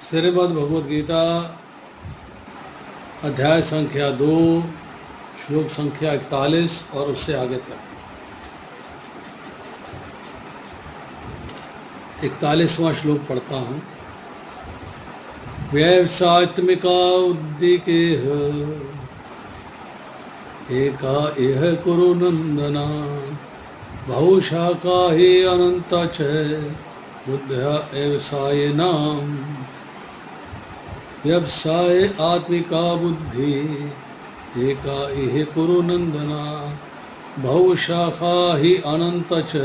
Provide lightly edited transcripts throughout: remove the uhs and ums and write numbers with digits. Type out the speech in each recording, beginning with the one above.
श्रीमद् भगवद गीता अध्याय संख्या 2 श्लोक संख्या 41 और उससे आगे तक। 41वां श्लोक पढ़ता हूँ। व्यवसात्मिका उद्दिकेह एका इह कुरु नंदना बहुशाखा हि अनंता च बुद्धया व्यवसाय नाम। व्यवसाय आत्मिका बुद्धि एका इह कुरु नंदना बहुशाखा हि अनंत च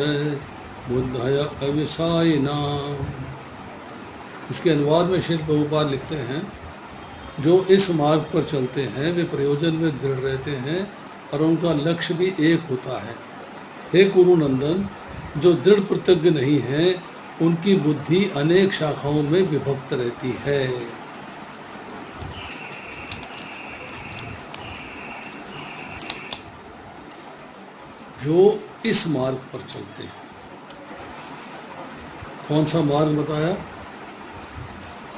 बुद्धया व्यवसाय नाम। इसके अनुवाद में श्री प्रभुपाद लिखते हैं, जो इस मार्ग पर चलते हैं वे प्रयोजन में दृढ़ रहते हैं और उनका लक्ष्य भी एक होता है। हे कुरु नंदन, जो दृढ़ प्रतिज्ञ नहीं है उनकी बुद्धि अनेक शाखाओं में विभक्त रहती है। जो इस मार्ग पर चलते हैं, कौन सा मार्ग बताया?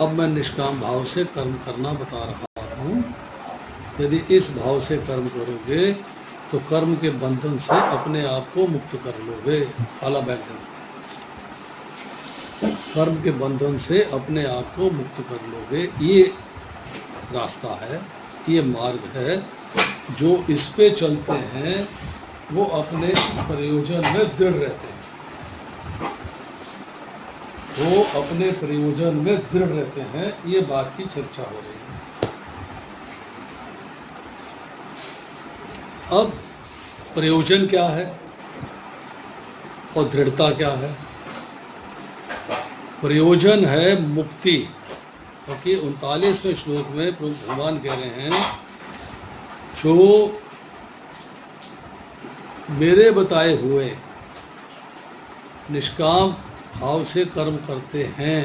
अब मैं निष्काम भाव से कर्म करना बता रहा हूँ। यदि इस भाव से कर्म करोगे तो कर्म के बंधन से अपने आप को मुक्त कर लोगे। काला बैकग्राउंड। कर्म के बंधन से अपने आप को मुक्त कर लोगे, ये रास्ता है, ये मार्ग है। जो इस पे चलते हैं वो अपने प्रयोजन में दृढ़ रहते हैं। वो अपने प्रयोजन में दृढ़ रहते हैं, ये बात की चर्चा हो रही है। अब प्रयोजन क्या है और दृढ़ता क्या है? प्रयोजन है मुक्ति, क्योंकि 39वें श्लोक में प्रभु भगवान कह रहे हैं, जो मेरे बताए हुए निष्काम भाव से कर्म करते हैं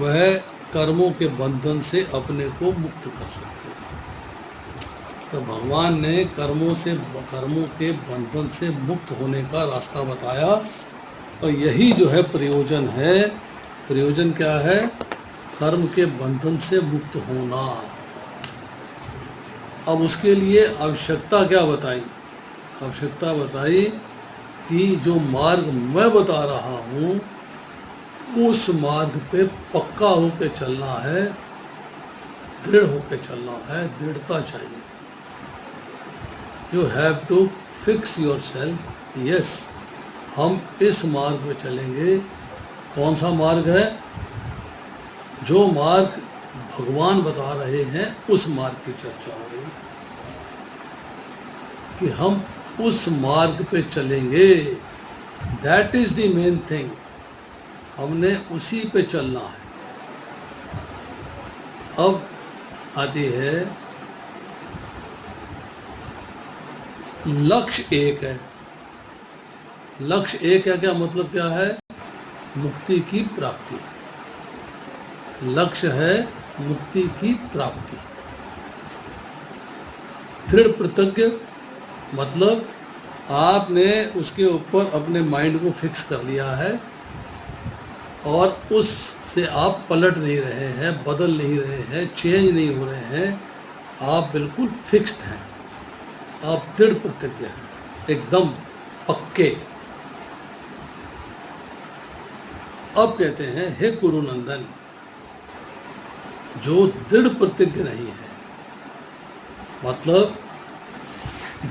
वह कर्मों के बंधन से अपने को मुक्त कर सकते हैं। तो भगवान ने कर्मों के बंधन से मुक्त होने का रास्ता बताया, और यही जो है प्रयोजन है। प्रयोजन क्या है? कर्म के बंधन से मुक्त होना। अब उसके लिए आवश्यकता क्या बताई? आवश्यकता बताई कि जो मार्ग मैं बता रहा हूँ उस मार्ग पे पक्का होकर चलना है, दृढ़ होकर चलना है, दृढ़ता चाहिए। You have to fix yourself. Yes, हम इस मार्ग में चलेंगे। कौन सा मार्ग है? जो मार्ग भगवान बता रहे हैं उस मार्ग की चर्चा हो रही है कि हम उस मार्ग पे चलेंगे। That is the main thing. हमने उसी पे चलना है। अब आती है लक्ष्य एक है। लक्ष्य एक है, क्या मतलब क्या है? मुक्ति की प्राप्ति। लक्ष्य है मुक्ति की प्राप्ति। दृढ़ प्रतिज्ञ मतलब आपने उसके ऊपर अपने माइंड को फिक्स कर लिया है और उससे आप पलट नहीं रहे हैं, बदल नहीं रहे हैं, चेंज नहीं हो रहे हैं। आप बिल्कुल फिक्स्ड हैं, आप दृढ़ प्रतिज्ञ हैं, एकदम पक्के। अब कहते हैं, हे कुरु नंदन, जो दृढ़ प्रतिज्ञ नहीं है, मतलब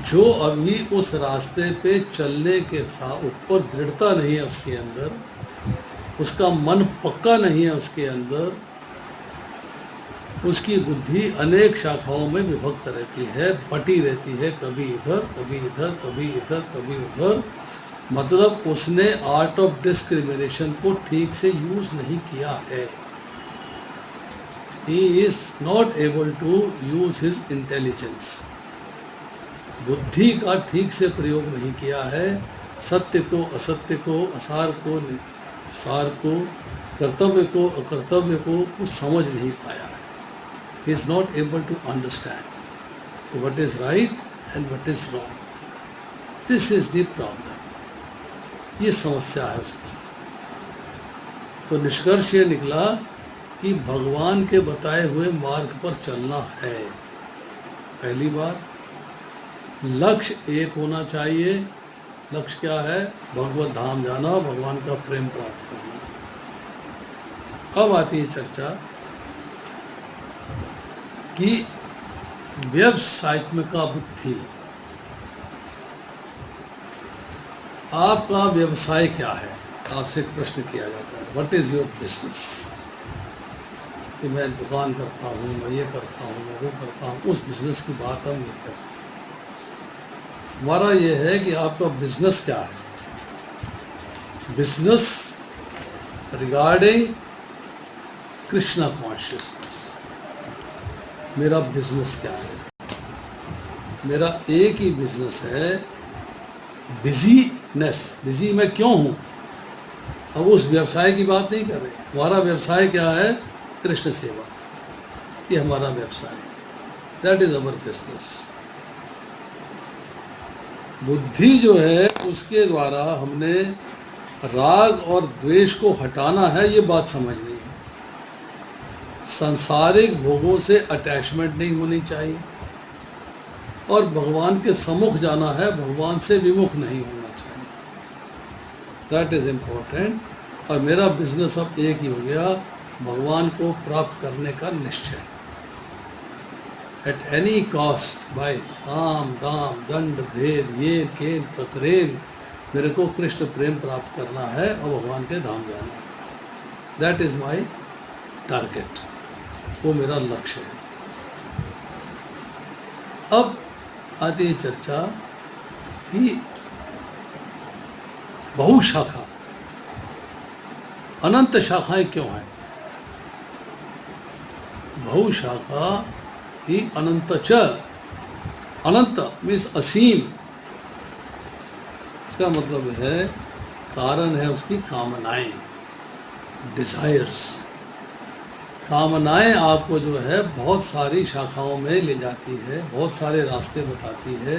जो अभी उस रास्ते पे चलने के ऊपर दृढ़ता नहीं है उसके अंदर, उसका मन पक्का नहीं है उसके अंदर, उसकी बुद्धि अनेक शाखाओं में विभक्त रहती है, बटी रहती है, कभी इधर कभी इधर कभी इधर कभी उधर। मतलब उसने आर्ट ऑफ डिस्क्रिमिनेशन को ठीक से यूज नहीं किया है। He is not able to use his intelligence. बुद्धि का ठीक से प्रयोग नहीं किया है। सत्य को असत्य को, असार को सार को, कर्तव्य को अकर्तव्य को वो समझ नहीं पाया है। He is not able to understand what is right and what is wrong. This is the problem. ये समस्या है उसके साथ। तो निष्कर्ष ये निकला कि भगवान के बताए हुए मार्ग पर चलना है। पहली बात, लक्ष्य एक होना चाहिए। लक्ष्य क्या है? भगवत धाम जाना, भगवान का प्रेम प्राप्त करना। अब आती है चर्चा कि व्यवसायित्मिका बुद्धि। आपका व्यवसाय क्या है? आपसे एक प्रश्न किया जाता है, व्हाट इज योर बिजनेस? कि मैं दुकान करता हूँ, मैं ये करता हूँ, मैं वो करता हूँ, उस बिजनेस की बात हम नहीं करते। हमारा ये है कि आपका बिजनेस क्या है? Business regarding Krishna consciousness. मेरा बिजनेस क्या है? मेरा एक ही बिजनेस है, बिजीनेस। बिजी मैं क्यों हूँ? अब उस व्यवसाय की बात नहीं कर रहे। हमारा व्यवसाय क्या है? कृष्ण सेवा। ये हमारा व्यवसाय है, दैट इज अवर बिजनेस। बुद्धि जो है उसके द्वारा हमने राग और द्वेष को हटाना है, ये बात समझनी है। सांसारिक भोगों से अटैचमेंट नहीं होनी चाहिए और भगवान के सम्मुख जाना है, भगवान से विमुख नहीं होना चाहिए। That is important. और मेरा बिजनेस अब एक ही हो गया, भगवान को प्राप्त करने का निश्चय। एट एनी कॉस्ट, बाय साम दाम दंड भेद येन केन प्रकरेन, मेरे को कृष्ण प्रेम प्राप्त करना है और भगवान के धाम जाना है। दैट इज माई टारगेट, वो मेरा लक्ष्य है। अब आती है चर्चा कि बहुशाखा, अनंत शाखाएं क्यों हैं? बहुशाखा ही अनंत च, अनंत मीन्स असीम। इसका मतलब है कारण है उसकी कामनाएं, डिजायर्स। कामनाएं आपको जो है बहुत सारी शाखाओं में ले जाती है, बहुत सारे रास्ते बताती है।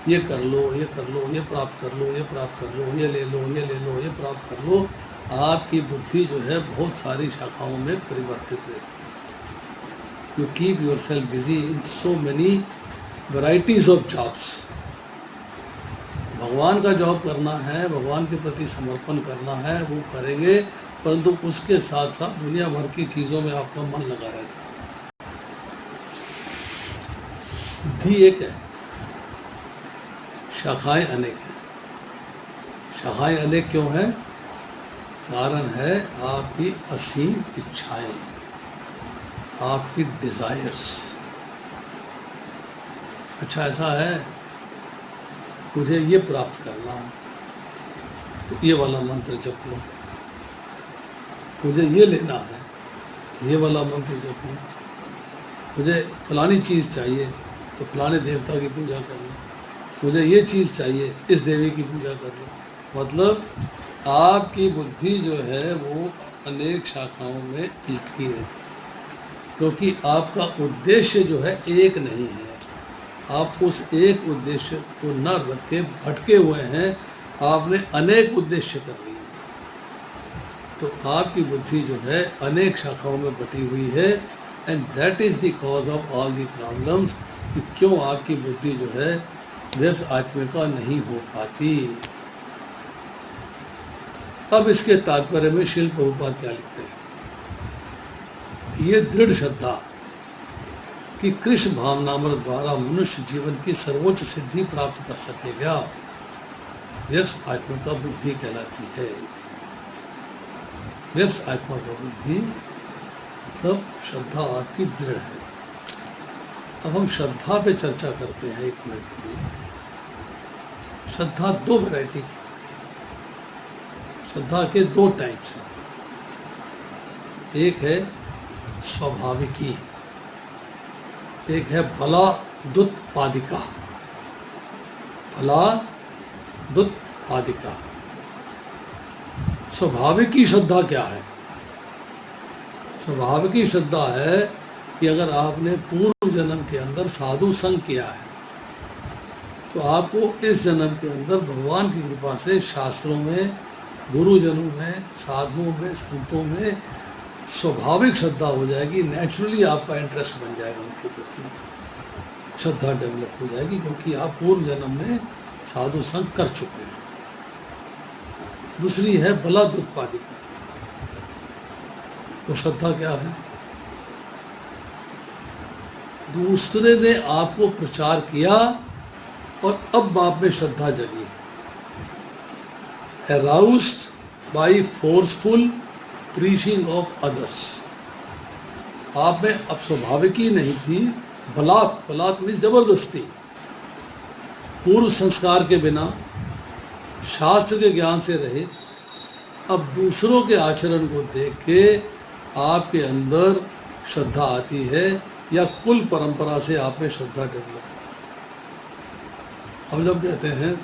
ये कर लो, ये कर लो, ये प्राप्त कर लो, ये प्राप्त कर लो, ये ले लो, ये ले लो, ये प्राप्त कर लो। आपकी बुद्धि जो है बहुत सारी शाखाओं में परिवर्तित रहती है। You keep your self busy in so many varieties of jobs. भगवान का जॉब करना है, भगवान के प्रति समर्पण करना है, वो करेंगे, परंतु उसके साथ साथ दुनिया भर की चीज़ों में आपका मन लगा रहता है। बुद्धि एक है, शाखाएं अनेक हैं। शाखाएं अनेक क्यों हैं? कारण है आपकी असीम इच्छाएं, आपकी डिजायर्स। अच्छा ऐसा है, मुझे ये प्राप्त करना है तो ये वाला मंत्र जप लो। मुझे ये लेना है, ये वाला मंत्र जप लो। मुझे फलानी चीज़ चाहिए तो फलाने देवता की पूजा कर लो। मुझे ये चीज़ चाहिए, इस देवी की पूजा कर लो। मतलब आपकी बुद्धि जो है वो अनेक शाखाओं में लटकी रहती है, क्योंकि आपका उद्देश्य जो है एक नहीं है। आप उस एक उद्देश्य को न रख के भटके हुए हैं, आपने अनेक उद्देश्य कर लिए। तो आपकी बुद्धि जो है अनेक शाखाओं में बटी हुई है, and that is the cause of all the problems. कि क्यों आपकी बुद्धि जो है व्यवसाय आत्मिका नहीं हो पाती। अब इसके तात्पर्य में शिल प्रभुपाद क्या लिखते हैं? ये दृढ़ श्रद्धा कि कृष्ण भावनामृत द्वारा मनुष्य जीवन की सर्वोच्च सिद्धि प्राप्त कर सकेगा, व्यवसाय आत्मिका बुद्धि कहलाती है। व्यवसाय आत्मिका बुद्धि मतलब श्रद्धा आपकी दृढ़ है। अब हम श्रद्धा पे चर्चा करते हैं एक मिनट के लिए। श्रद्धा दो वैरायटी की होती है। श्रद्धा के दो टाइप्स हैं। एक है स्वाभाविकी, एक है बलादुत्पादिका। बलादुत्पादिका। स्वाभाविकी श्रद्धा क्या है? स्वाभाविकी श्रद्धा है कि अगर आपने पूर्व जन्म के अंदर साधु संग किया है तो आपको इस जन्म के अंदर भगवान की कृपा से शास्त्रों में गुरुजनों में, साधुओं में, संतों में स्वाभाविक श्रद्धा हो जाएगी। नेचुरली आपका इंटरेस्ट बन जाएगा उनके प्रति, श्रद्धा डेवलप हो जाएगी, क्योंकि आप पूर्व जन्म में साधु संग कर चुके हैं। दूसरी है बलादुत्पादिका। वो श्रद्धा क्या है? दूसरे ने आपको प्रचार किया और अब आप में श्रद्धा जगी, aroused by forceful preaching of others। आप में अब स्वाभाविक ही नहीं थी, बलात् मीन्स जबरदस्ती, पूर्व संस्कार के बिना, शास्त्र के ज्ञान से रहे, अब दूसरों के आचरण को देख के आपके अंदर श्रद्धा आती है, या कुल परंपरा से आप में श्रद्धा डेवलप होती है। हम जब कहते हैं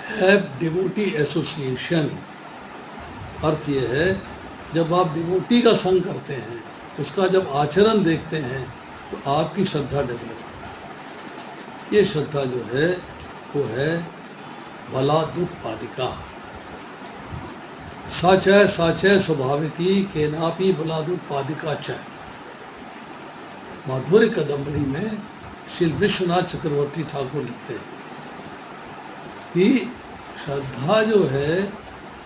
हैव डिवोटी एसोसिएशन, अर्थ ये है जब आप डिवोटी का संग करते हैं, उसका जब आचरण देखते हैं तो आपकी श्रद्धा डेवलप होती है। ये श्रद्धा जो है वो है बलादुत्पादिका। साचय स्वाभाविकी केनापि बलादुत्पादिका च। माधुर्य कादंबरी में श्री विश्वनाथ चक्रवर्ती ठाकुर लिखते हैं कि श्रद्धा जो है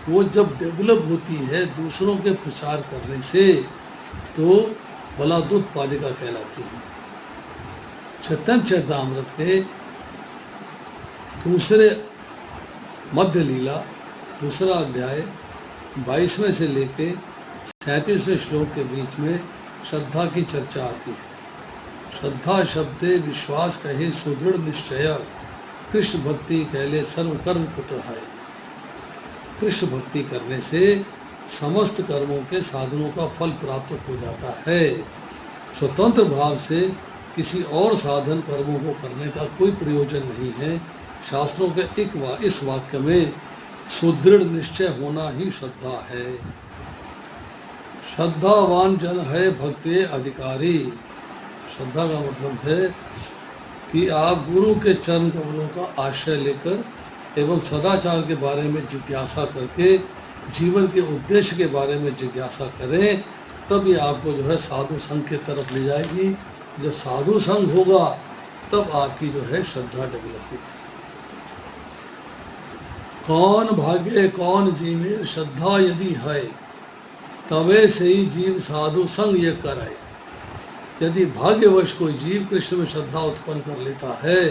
वो जब डेवलप होती है दूसरों के प्रचार करने से तो बलादुत्पादिका कहलाती है। चैतन्य चरितामृत के दूसरे मध्य लीला दूसरा अध्याय 22वें से लेके 37वें श्लोक के बीच में श्रद्धा की चर्चा आती है। श्रद्धा शब्दे विश्वास कहे सुदृढ़ निश्चय, कृष्ण भक्ति कहले सर्व कर्म कृत है। कृष्ण भक्ति करने से समस्त कर्मों के साधनों का फल प्राप्त हो जाता है। स्वतंत्र भाव से किसी और साधन कर्मों को करने का कोई प्रयोजन नहीं है। शास्त्रों के इस वाक्य में सुदृढ़ निश्चय होना ही श्रद्धा है। श्रद्धावान जन है भक्ति अधिकारी। श्रद्धा का मतलब है कि आप गुरु के चरण कमलों का आश्रय लेकर एवं सदाचार के बारे में जिज्ञासा करके जीवन के उद्देश्य के बारे में जिज्ञासा करें, तब ये आपको जो है साधु संघ की तरफ ले जाएगी। जब साधु संघ होगा तब आपकी जो है श्रद्धा डेवलप होगी। कौन भागे कौन जीवे श्रद्धा यदि है, तवे से ही जीव साधु संग ये करे। यदि भाग्यवश कोई जीव कृष्ण में श्रद्धा उत्पन्न कर लेता है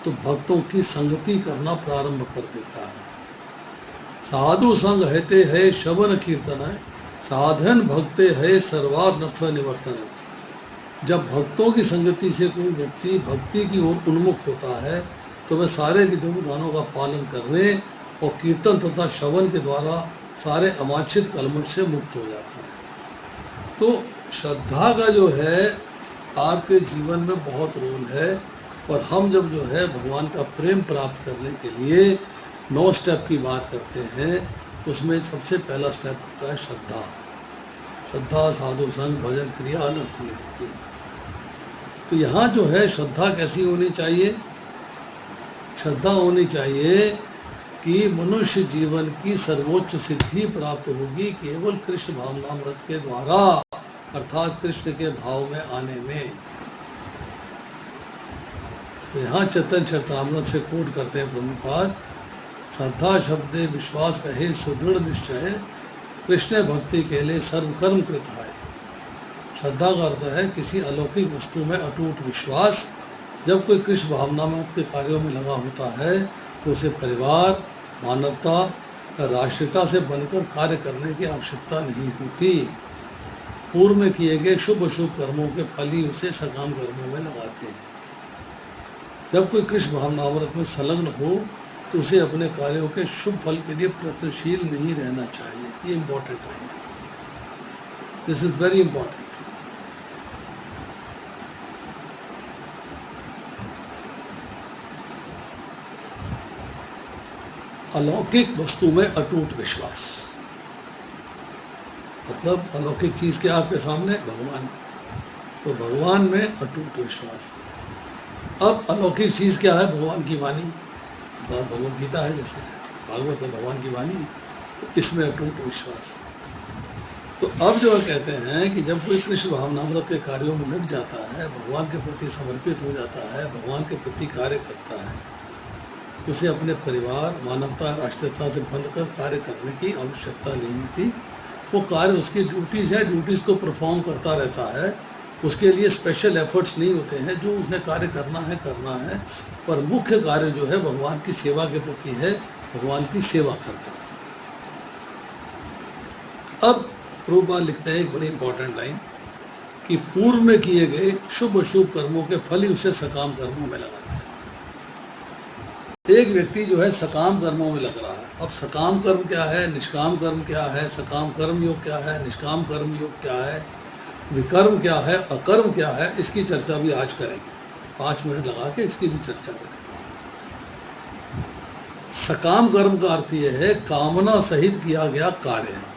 तो भक्तों की संगति करना प्रारंभ कर देता है। साधु संग हेते है शवन कीर्तन है, साधन भक्ते है सर्वार्थ निवर्तन। जब भक्तों की संगति से कोई व्यक्ति भक्ति की ओर उन्मुख होता है तो वह सारे विधि विधानों का पालन करने और कीर्तन तथा श्रवण के द्वारा सारे अवांछित कलमुश से मुक्त हो जाता है। तो श्रद्धा का जो है आपके जीवन में बहुत रोल है। और हम जब जो है भगवान का प्रेम प्राप्त करने के लिए 9 स्टेप की बात करते हैं, उसमें सबसे पहला स्टेप होता है श्रद्धा। श्रद्धा, साधु संग, भजन, क्रिया, अनर्थ निवृत्ति। तो यहाँ जो है श्रद्धा कैसी होनी चाहिए? श्रद्धा होनी चाहिए कि मनुष्य जीवन की सर्वोच्च सिद्धि प्राप्त होगी केवल कृष्ण भावनामृत के द्वारा, अर्थात कृष्ण के भाव में आने में। तो यहाँ चैतन्य चरितामृत से कोट करते हैं प्रभुपाद, श्रद्धा शब्दे विश्वास कहे सुदृढ़ निश्चय, कृष्ण भक्ति के लिए सर्वकर्म कृत है। श्रद्धा का अर्थ है किसी अलौकिक वस्तु में अटूट विश्वास। जब कोई कृष्ण भावनामृत के कार्यों में लगा होता है तो उसे परिवार, मानवता, राष्ट्रीयता से बनकर कार्य करने की आवश्यकता नहीं होती। पूर्व में किए गए शुभ अशुभ कर्मों के फल ही उसे सकाम कर्मों में लगाते हैं। जब कोई कृष्ण भावनामृत में संलग्न हो तो उसे अपने कार्यों के शुभ फल के लिए प्रयत्नशील नहीं रहना चाहिए। ये इम्पोर्टेंट है, दिस इज वेरी इंपॉर्टेंट। अलौकिक वस्तु में अटूट विश्वास, मतलब अलौकिक चीज़ क्या आपके सामने? भगवान। तो भगवान में अटूट विश्वास। अब अलौकिक चीज़ क्या है? भगवान की वाणी, अर्थात भगवद गीता है, जैसे भागवत है भगवान की वाणी। तो इसमें अटूट विश्वास। तो अब जो कहते हैं कि जब कोई कृष्ण भावनामृत के कार्यों में लग जाता है, भगवान के प्रति समर्पित हो जाता है, भगवान के प्रति कार्य करता है, उसे अपने परिवार, मानवता, राष्ट्रीयता से बंधकर कार्य करने की आवश्यकता नहीं होती। वो कार्य उसकी ड्यूटीज़ है, ड्यूटीज़ को परफॉर्म करता रहता है। उसके लिए स्पेशल एफर्ट्स नहीं होते हैं, जो उसने कार्य करना है, पर मुख्य कार्य जो है भगवान की सेवा के प्रति है, भगवान की सेवा करता है। अब प्रभुपाद लिखते हैं एक बड़ी इंपॉर्टेंट लाइन कि पूर्व में किए गए शुभ अशुभ कर्मों के फल ही उसे सकाम कर्मों में लगाते हैं। एक व्यक्ति जो है सकाम कर्मों में लग रहा है। अब सकाम कर्म क्या है, निष्काम कर्म क्या है, सकाम कर्म योग क्या है, निष्काम कर्म योग क्या है, विकर्म क्या है, अकर्म क्या है, इसकी चर्चा भी आज करेंगे। 5 मिनट लगा के इसकी भी चर्चा करेंगे। सकाम कर्म का अर्थ यह है कामना सहित किया गया कार्य है।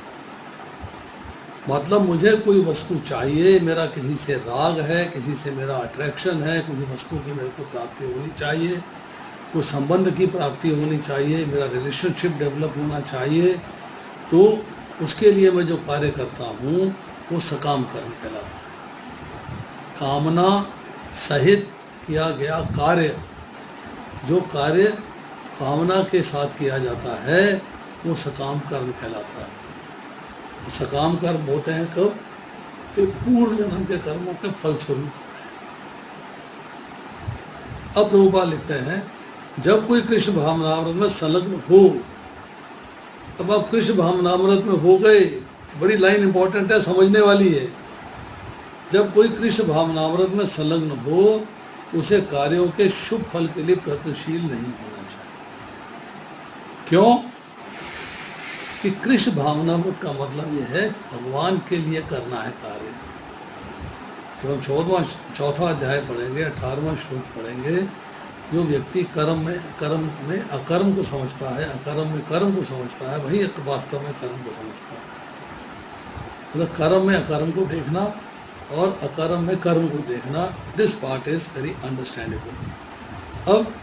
मतलब मुझे कोई वस्तु चाहिए, मेरा किसी से राग है, किसी से मेरा अट्रैक्शन है, किसी वस्तु की मेरे को प्राप्ति होनी चाहिए, कुछ संबंध की प्राप्ति होनी चाहिए, मेरा रिलेशनशिप डेवलप होना चाहिए, तो उसके लिए मैं जो कार्य करता हूँ वो सकाम कर्म कहलाता है। कामना सहित किया गया कार्य, जो कार्य कामना के साथ किया जाता है वो सकाम कर्म कहलाता है। सकाम कर्म होते हैं कब? एक पूर्ण जन्म के कर्मों के फलस्वरूप होते हैं। अब प्रभुपाद लिखते हैं जब कोई कृष्ण भावनामृत में संलग्न हो। अब आप कृष्ण भावनामृत में हो गए, बड़ी लाइन इंपॉर्टेंट है, समझने वाली है। जब कोई कृष्ण भावनामृत में संलग्न हो तो उसे कार्यों के शुभ फल के लिए प्रयत्नशील नहीं होना चाहिए। क्यों? कि कृष्ण भावनामृत का मतलब यह है भगवान के लिए करना है कार्य। जब हम चौथा अध्याय पढ़ेंगे, 18वां श्लोक पढ़ेंगे, जो व्यक्ति कर्म में अकर्म को समझता है, अकर्म में कर्म को समझता है, वही वास्तव में कर्म को समझता है। मतलब कर्म में अकर्म को देखना और अकर्म में कर्म को देखना, this part is very understandable. अब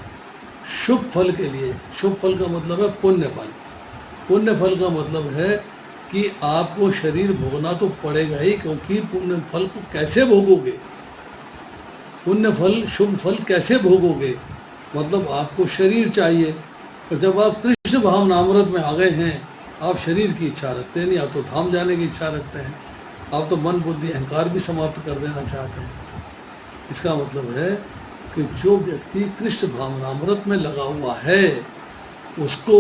शुभ फल के लिए, शुभ फल का मतलब है पुण्य फल। पुण्य फल का मतलब है कि आपको शरीर भोगना तो पड़ेगा ही, क्योंकि पुण्य फल को कैसे भोगोगे? पुण्य फल, शुभ फल कैसे भोगोगे? मतलब आपको शरीर चाहिए। और जब आप कृष्ण भावनामृत में आ गए हैं, आप शरीर की इच्छा रखते हैं नहीं, आप तो धाम जाने की इच्छा रखते हैं, आप तो मन बुद्धि अहंकार भी समाप्त कर देना चाहते हैं। इसका मतलब है कि जो व्यक्ति कृष्ण भावनामृत में लगा हुआ है उसको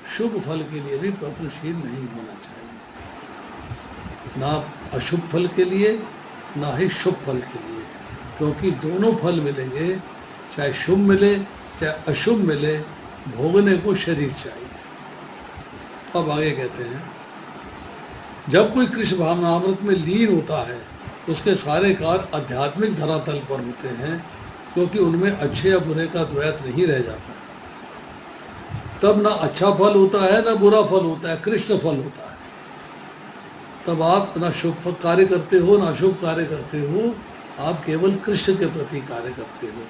शुभ फल के लिए भी प्रयत्नशील नहीं होना चाहिए, ना अशुभ फल के लिए ना ही शुभ फल के लिए, क्योंकि दोनों फल मिलेंगे, चाहे शुभ मिले चाहे अशुभ मिले, भोगने को शरीर चाहिए। अब आगे कहते हैं जब कोई कृष्ण भावनामृत में लीन होता है उसके सारे कार्य आध्यात्मिक धरातल पर होते हैं, क्योंकि उनमें अच्छे या बुरे का द्वैत नहीं रह जाता। तब ना अच्छा फल होता है ना बुरा फल होता है, कृष्ण फल होता है। तब आप ना शुभ कार्य करते हो ना अशुभ कार्य करते हो, आप केवल कृष्ण के प्रति कार्य करते हो।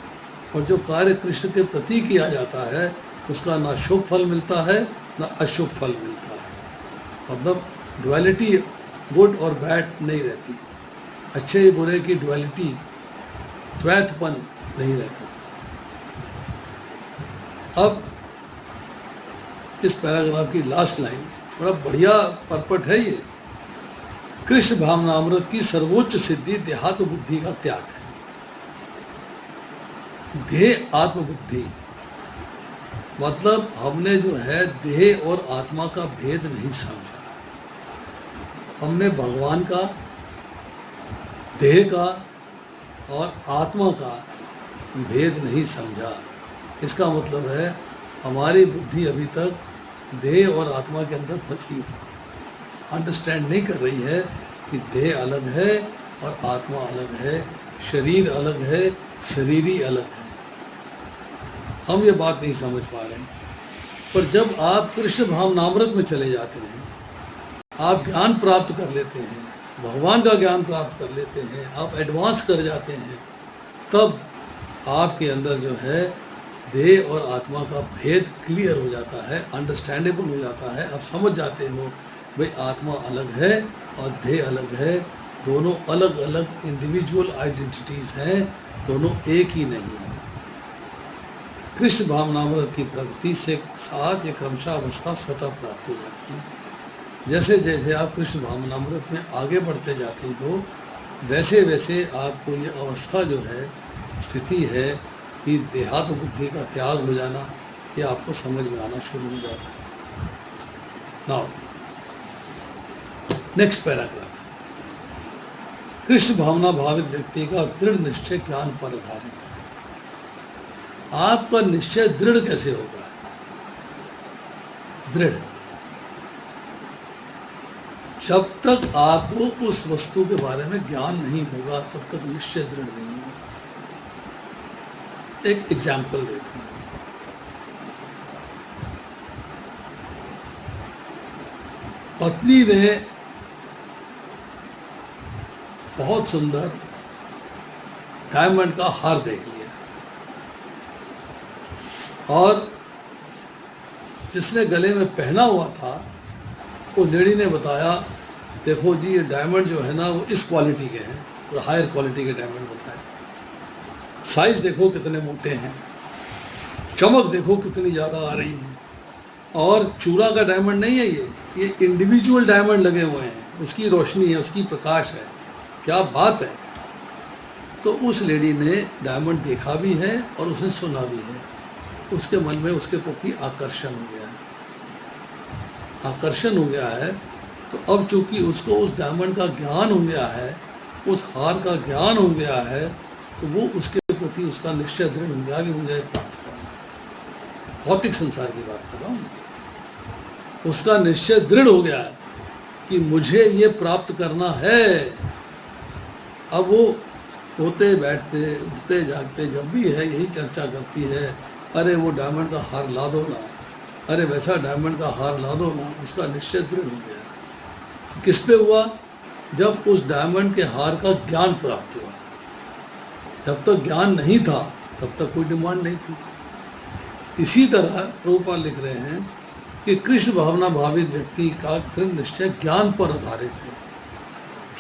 और जो कार्य कृष्ण के प्रति किया जाता है उसका ना शुभ फल मिलता है ना अशुभ फल मिलता है। मतलब ड्युअलिटी, गुड और बैड नहीं रहती, अच्छे बुरे की ड्युअलिटी, द्वैतपन नहीं रहता। अब इस पैराग्राफ की लास्ट लाइन बड़ा बढ़िया परपट है ये। कृष्ण भावनामृत की सर्वोच्च सिद्धि देहात्म बुद्धि का त्याग है। देह आत्मबुद्धि मतलब हमने जो है देह और आत्मा का भेद नहीं समझा। हमने भगवान का, देह का और आत्मा का भेद नहीं समझा। इसका मतलब है हमारी बुद्धि अभी तक देह और आत्मा के अंदर फंसी हुई है, अंडरस्टैंड नहीं कर रही है कि देह अलग है और आत्मा अलग है, शरीर अलग है, शरीरी अलग है। हम ये बात नहीं समझ पा रहे हैं। पर जब आप कृष्ण भावनामृत में चले जाते हैं, आप ज्ञान प्राप्त कर लेते हैं, भगवान का ज्ञान प्राप्त कर लेते हैं, आप एडवांस कर जाते हैं, तब आपके अंदर जो है देह और आत्मा का भेद क्लियर हो जाता है, अंडरस्टैंडेबल हो जाता है। आप समझ जाते हो भाई आत्मा अलग है और देह अलग है, दोनों अलग अलग इंडिविजुअल आइडेंटिटीज़ हैं, दोनों एक ही नहीं है। कृष्ण भावनामृत की प्रगति से साथ ये क्रमशः अवस्था स्वतः प्राप्त हो जाती है। जैसे जैसे आप कृष्ण भावनामृत में आगे बढ़ते जाते हो, वैसे वैसे आपको ये अवस्था जो है, स्थिति है कि देहात्म बुद्धि का त्याग हो जाना, ये आपको समझ में आना शुरू हो जाता है। Now next paragraph. कृष्ण भावना भावित व्यक्ति का दृढ़ निश्चय ज्ञान पर आधारित है। आपका निश्चय दृढ़ कैसे होगा? दृढ़ जब तक आपको उस वस्तु के बारे में ज्ञान नहीं होगा, तब तक निश्चय दृढ़ नहीं होगा। एक एग्जाम्पल देता हूं। पत्नी ने बहुत सुंदर डायमंड का हार देख लिया और जिसने गले में पहना हुआ था, वो लेडी ने बताया, देखो जी ये डायमंड जो है ना वो इस क्वालिटी के हैं, और हायर क्वालिटी के डायमंड बताए। साइज़ देखो कितने मोटे हैं, चमक देखो कितनी ज़्यादा आ रही है, और चूरा का डायमंड नहीं है ये इंडिविजुअल डायमंड लगे हुए हैं, उसकी रोशनी है, उसकी प्रकाश है, क्या बात है। तो उस लेडी ने डायमंड देखा भी है और उसने सुना भी है, उसके मन में उसके प्रति आकर्षण हो गया है। आकर्षण हो गया है तो अब चूंकि उसको उस डायमंड का ज्ञान हो गया है, उस हार का ज्ञान हो गया है, तो वो उसके प्रति उसका निश्चय दृढ़ हो गया कि मुझे प्राप्त करना है। भौतिक संसार की बात कर रहा हूँ मैं। उसका निश्चय दृढ़ हो गया है कि मुझे ये प्राप्त करना है। अब वो होते बैठते उठते जागते जब भी है यही चर्चा करती है, अरे वो डायमंड का हार ला दो ना, अरे वैसा डायमंड का हार ला दो ना। उसका निश्चय दृढ़ हो गया। किस पे हुआ? जब उस डायमंड के हार का ज्ञान प्राप्त हुआ। जब तक ज्ञान नहीं था तब तक कोई डिमांड नहीं थी। इसी तरह प्रभुपाद लिख रहे हैं कि कृष्ण भावना भावित व्यक्ति का दृढ़ निश्चय ज्ञान पर आधारित है।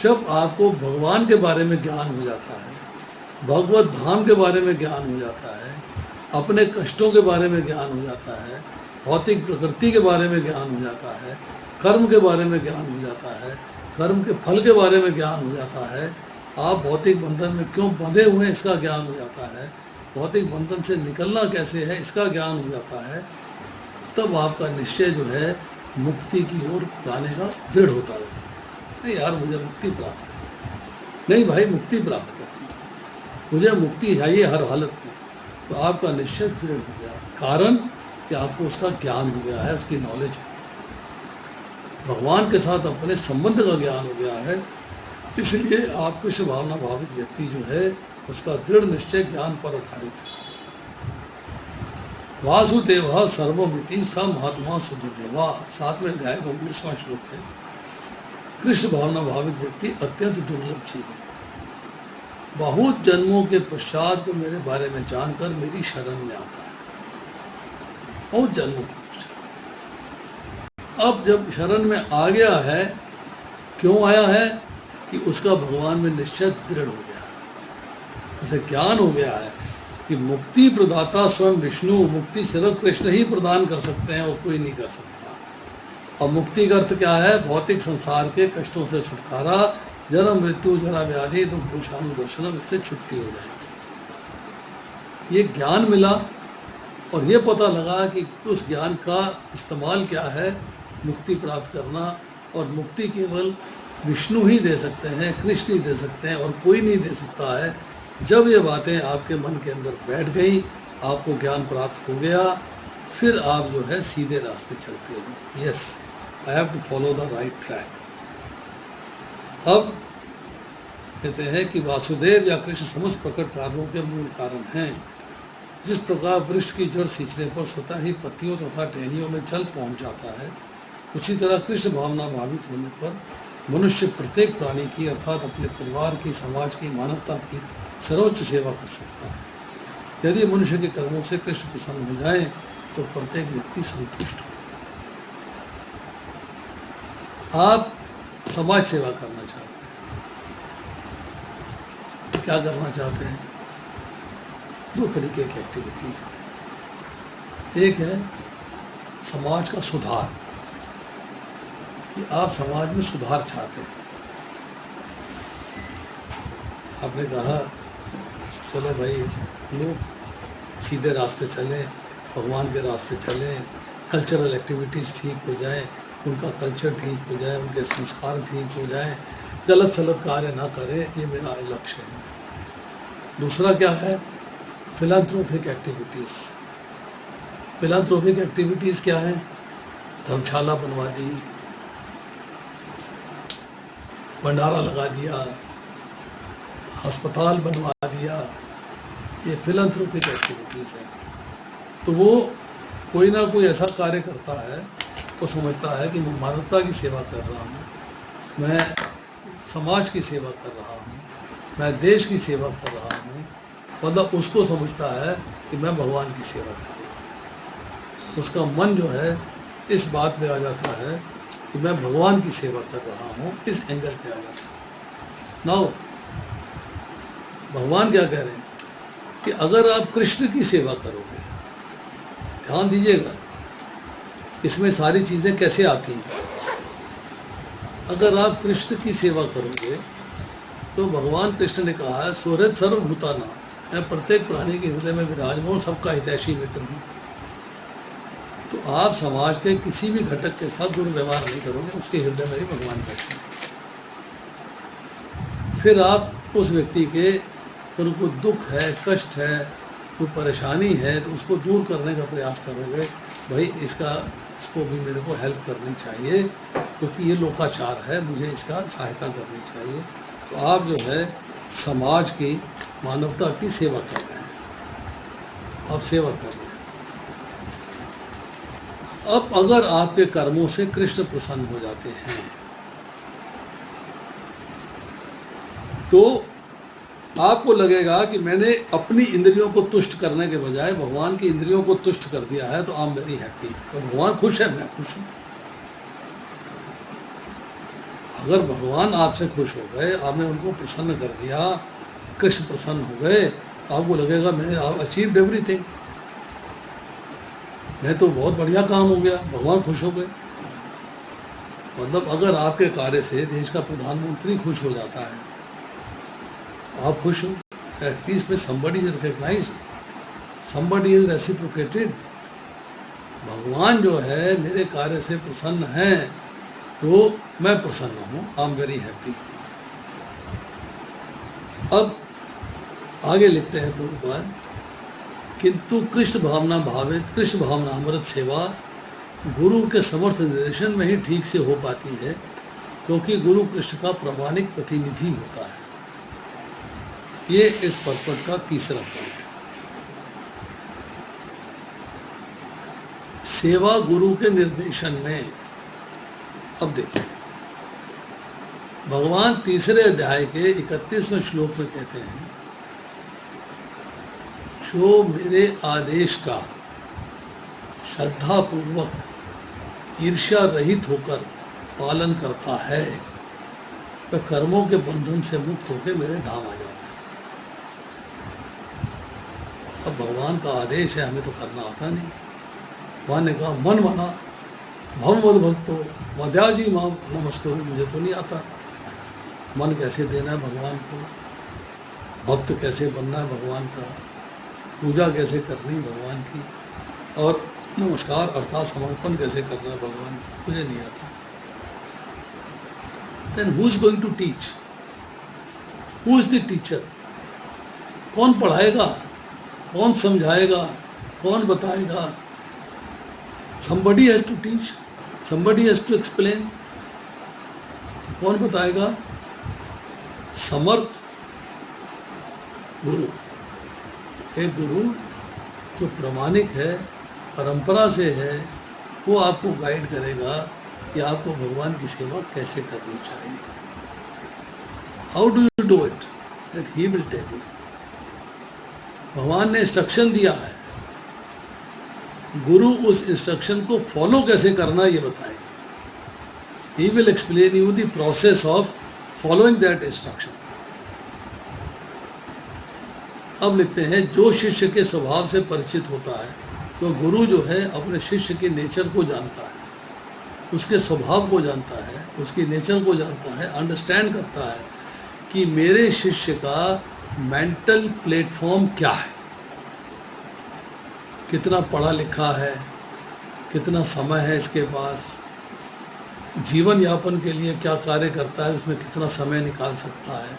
जब आपको भगवान के बारे में ज्ञान हो जाता है, भगवत धाम के बारे में ज्ञान हो जाता है, अपने कष्टों के बारे में ज्ञान हो जाता है, भौतिक प्रकृति के बारे में ज्ञान हो जाता है, कर्म के बारे में ज्ञान हो जाता है, कर्म के फल के बारे में ज्ञान हो जाता है, आप भौतिक बंधन में क्यों बंधे हुए हैं इसका ज्ञान हो जाता है, भौतिक बंधन से निकलना कैसे है इसका ज्ञान हो जाता है, तब आपका निश्चय जो है मुक्ति की ओर जाने का दृढ़ होता रहता है। नहीं यार मुझे मुक्ति प्राप्त करनी, नहीं भाई मुक्ति प्राप्त करनी, मुझे मुक्ति चाहिए हर हालत में। तो आपका निश्चय दृढ़ हो गया, कारण कि आपको उसका ज्ञान हो गया है, उसकी नॉलेज हो गया, भगवान के साथ अपने संबंध का ज्ञान हो गया है। इसलिए आप कृष्ण भावना भावित व्यक्ति जो है उसका दृढ़ निश्चय ज्ञान पर आधारित है। वासुदेव सर्वमिति स महात्मा सुदुर्लभा, 7वें अध्याय का 19वां श्लोक है। कृष्ण भावना भावित व्यक्ति अत्यंत दुर्लभ जीव है। बहुत जन्मों के पश्चात को मेरे बारे में जानकर मेरी शरण में आता है, बहुत जन्मों के पश्चात। अब जब शरण में आ गया है, क्यों आया है? कि उसका भगवान में निश्चय दृढ़ हो गया है, उसे ज्ञान हो गया है कि मुक्ति प्रदाता स्वयं विष्णु, मुक्ति सिर्फ कृष्ण ही प्रदान कर सकते हैं और कोई नहीं कर सकता। और मुक्ति का अर्थ क्या है? भौतिक संसार के कष्टों से छुटकारा, जन्म मृत्यु जरा व्याधि दुख दोषानुदर्शनम, इससे छुट्टी हो जाएगी। ये ज्ञान मिला और ये पता लगा कि उस ज्ञान का इस्तेमाल क्या है, मुक्ति प्राप्त करना, और मुक्ति केवल विष्णु ही दे सकते हैं, कृष्ण ही दे सकते हैं और कोई नहीं दे सकता है। जब ये बातें आपके मन के अंदर बैठ गई, आपको ज्ञान प्राप्त हो गया, फिर आप जो है सीधे रास्ते चलते हो। Yes, I have to follow the right track. अब कहते हैं कि वासुदेव या कृष्ण समस्त प्रकट कारणों के मूल कारण हैं। जिस प्रकार वृक्ष की जड़ सींचने पर स्वतः ही पत्तियों तथा टहनियों में जल पहुंच जाता है, उसी तरह कृष्ण भावना भावित होने पर मनुष्य प्रत्येक प्राणी की, अर्थात अपने परिवार की, समाज की, मानवता की सर्वोच्च सेवा कर सकता है। यदि मनुष्य के कर्मों से कृष्ण प्रसन्न हो जाए तो प्रत्येक व्यक्ति संतुष्ट हो गया। आप समाज सेवा करना चाहते हैं, क्या करना चाहते हैं? दो तरीके की एक्टिविटीज हैं। एक है समाज का सुधार, कि आप समाज में सुधार चाहते हैं। आपने कहा चलो भाई लोग सीधे रास्ते चलें, भगवान के रास्ते चलें, कल्चरल एक्टिविटीज़ ठीक हो जाएं, उनका कल्चर ठीक हो जाए, उनके संस्कार ठीक हो जाएं, गलत सलत कार्य ना करें, ये मेरा लक्ष्य है। दूसरा क्या है? Philanthropic activities. फिलैंथ्रोपिक एक्टिविटीज़ क्या है? धर्मशाला बनवा दी, भंडारा लगा दिया, अस्पताल बनवा दिया, ये फिलैंथ्रोपिक एक्टिविटीज़ है। तो वो कोई ना कोई ऐसा कार्य करता है, वो समझता है कि मैं मानवता की सेवा कर रहा हूँ, मैं समाज की सेवा कर रहा हूँ, मैं देश की सेवा कर रहा हूँ, मतलब उसको समझता है कि मैं भगवान की सेवा कर रहा हूँ। उसका मन जो है इस बात पे आ जाता है कि मैं भगवान की सेवा कर रहा हूँ, इस एंगल पे आ जाता है। नाउ भगवान क्या कह रहे हैं कि अगर आप कृष्ण की सेवा करोगे, ध्यान दीजिएगा इसमें सारी चीज़ें कैसे आती हैं। अगर आप कृष्ण की सेवा करोगे तो भगवान कृष्ण ने कहा है सुहृद सर्वभूताना, मैं प्रत्येक प्राणी के हृदय में विराजमान, सबका हितैषी मित्र हूँ। तो आप समाज के किसी भी घटक के साथ दुर्व्यवहार नहीं करोगे, उसके हृदय में ही भगवान कृष्ण। फिर आप उस व्यक्ति के उनको दुख है, कष्ट है, कोई परेशानी है तो उसको दूर करने का प्रयास करोगे। भाई इसको भी मेरे को हेल्प करनी चाहिए क्योंकि ये लोकाचार है, मुझे इसका सहायता करनी चाहिए। तो आप जो है समाज की, मानवता की सेवा कर रहे हैं, आप सेवा कर रहे हैं। अब अगर आपके कर्मों से कृष्ण प्रसन्न हो जाते हैं तो आपको लगेगा कि मैंने अपनी इंद्रियों को तुष्ट करने के बजाय भगवान की इंद्रियों को तुष्ट कर दिया है, तो आई एम वेरी हैप्पी। तो भगवान खुश है, मैं खुश हूँ। अगर भगवान आपसे खुश हो गए, आपने उनको प्रसन्न कर दिया, कृष्ण प्रसन्न हो गए, आपको लगेगा मैं अचीव्ड एवरीथिंग, मैं तो बहुत बढ़िया काम हो गया, भगवान खुश हो गए। मतलब अगर आपके कार्य से देश का प्रधानमंत्री खुश हो जाता है आप खुश हो, एटलीस्ट में somebody is recognized, somebody is reciprocated। भगवान जो है मेरे कार्य से प्रसन्न है तो मैं प्रसन्न हूँ, आई एम वेरी हैप्पी। अब आगे लिखते हैं प्रभुपाद, किंतु कृष्ण भावना भावित, कृष्ण भावना अमृत सेवा गुरु के समर्थ निर्देशन में ही ठीक से हो पाती है, क्योंकि गुरु कृष्ण का प्रामाणिक प्रतिनिधि होता है। ये इस पर्पट का तीसरा पॉइंट है। सेवा गुरु के निर्देशन में। अब देखिए भगवान तीसरे अध्याय के 31वें श्लोक में कहते हैं, जो मेरे आदेश का श्रद्धा पूर्वक ईर्ष्या रहित होकर पालन करता है वह कर्मों के बंधन से मुक्त होकर मेरे धाम आ जाता है। अब भगवान का आदेश है, हमें तो करना आता नहीं। भगवान ने कहा मन मना भवमद भक्तो मध्याजी माँ नमस्करो, मुझे तो नहीं आता मन कैसे देना है भगवान को, भक्त कैसे बनना है भगवान का, पूजा कैसे करनी भगवान की, और नमस्कार अर्थात समर्पण कैसे करना है भगवान का, मुझे नहीं आता। Then who is going to teach, who is the teacher? कौन पढ़ाएगा, कौन समझाएगा, कौन बताएगा? somebody has to teach, somebody has to explain। तो कौन बताएगा? समर्थ गुरु, एक गुरु जो प्रामाणिक है, परंपरा से है, वो आपको गाइड करेगा कि आपको भगवान की सेवा कैसे करनी चाहिए। How do you do it, that he will tell you. भगवान ने इंस्ट्रक्शन दिया है, गुरु उस इंस्ट्रक्शन को फॉलो कैसे करना ये बताएगा। He will explain you the process of following that instruction. अब लिखते हैं, जो शिष्य के स्वभाव से परिचित होता है, तो गुरु जो है अपने शिष्य के नेचर को जानता है, उसके स्वभाव को जानता है, उसकी नेचर को जानता है, अंडरस्टैंड करता है कि मेरे शिष्य का मेंटल प्लेटफॉर्म क्या है, कितना पढ़ा लिखा है, कितना समय है इसके पास, जीवन यापन के लिए क्या कार्य करता है, उसमें कितना समय निकाल सकता है।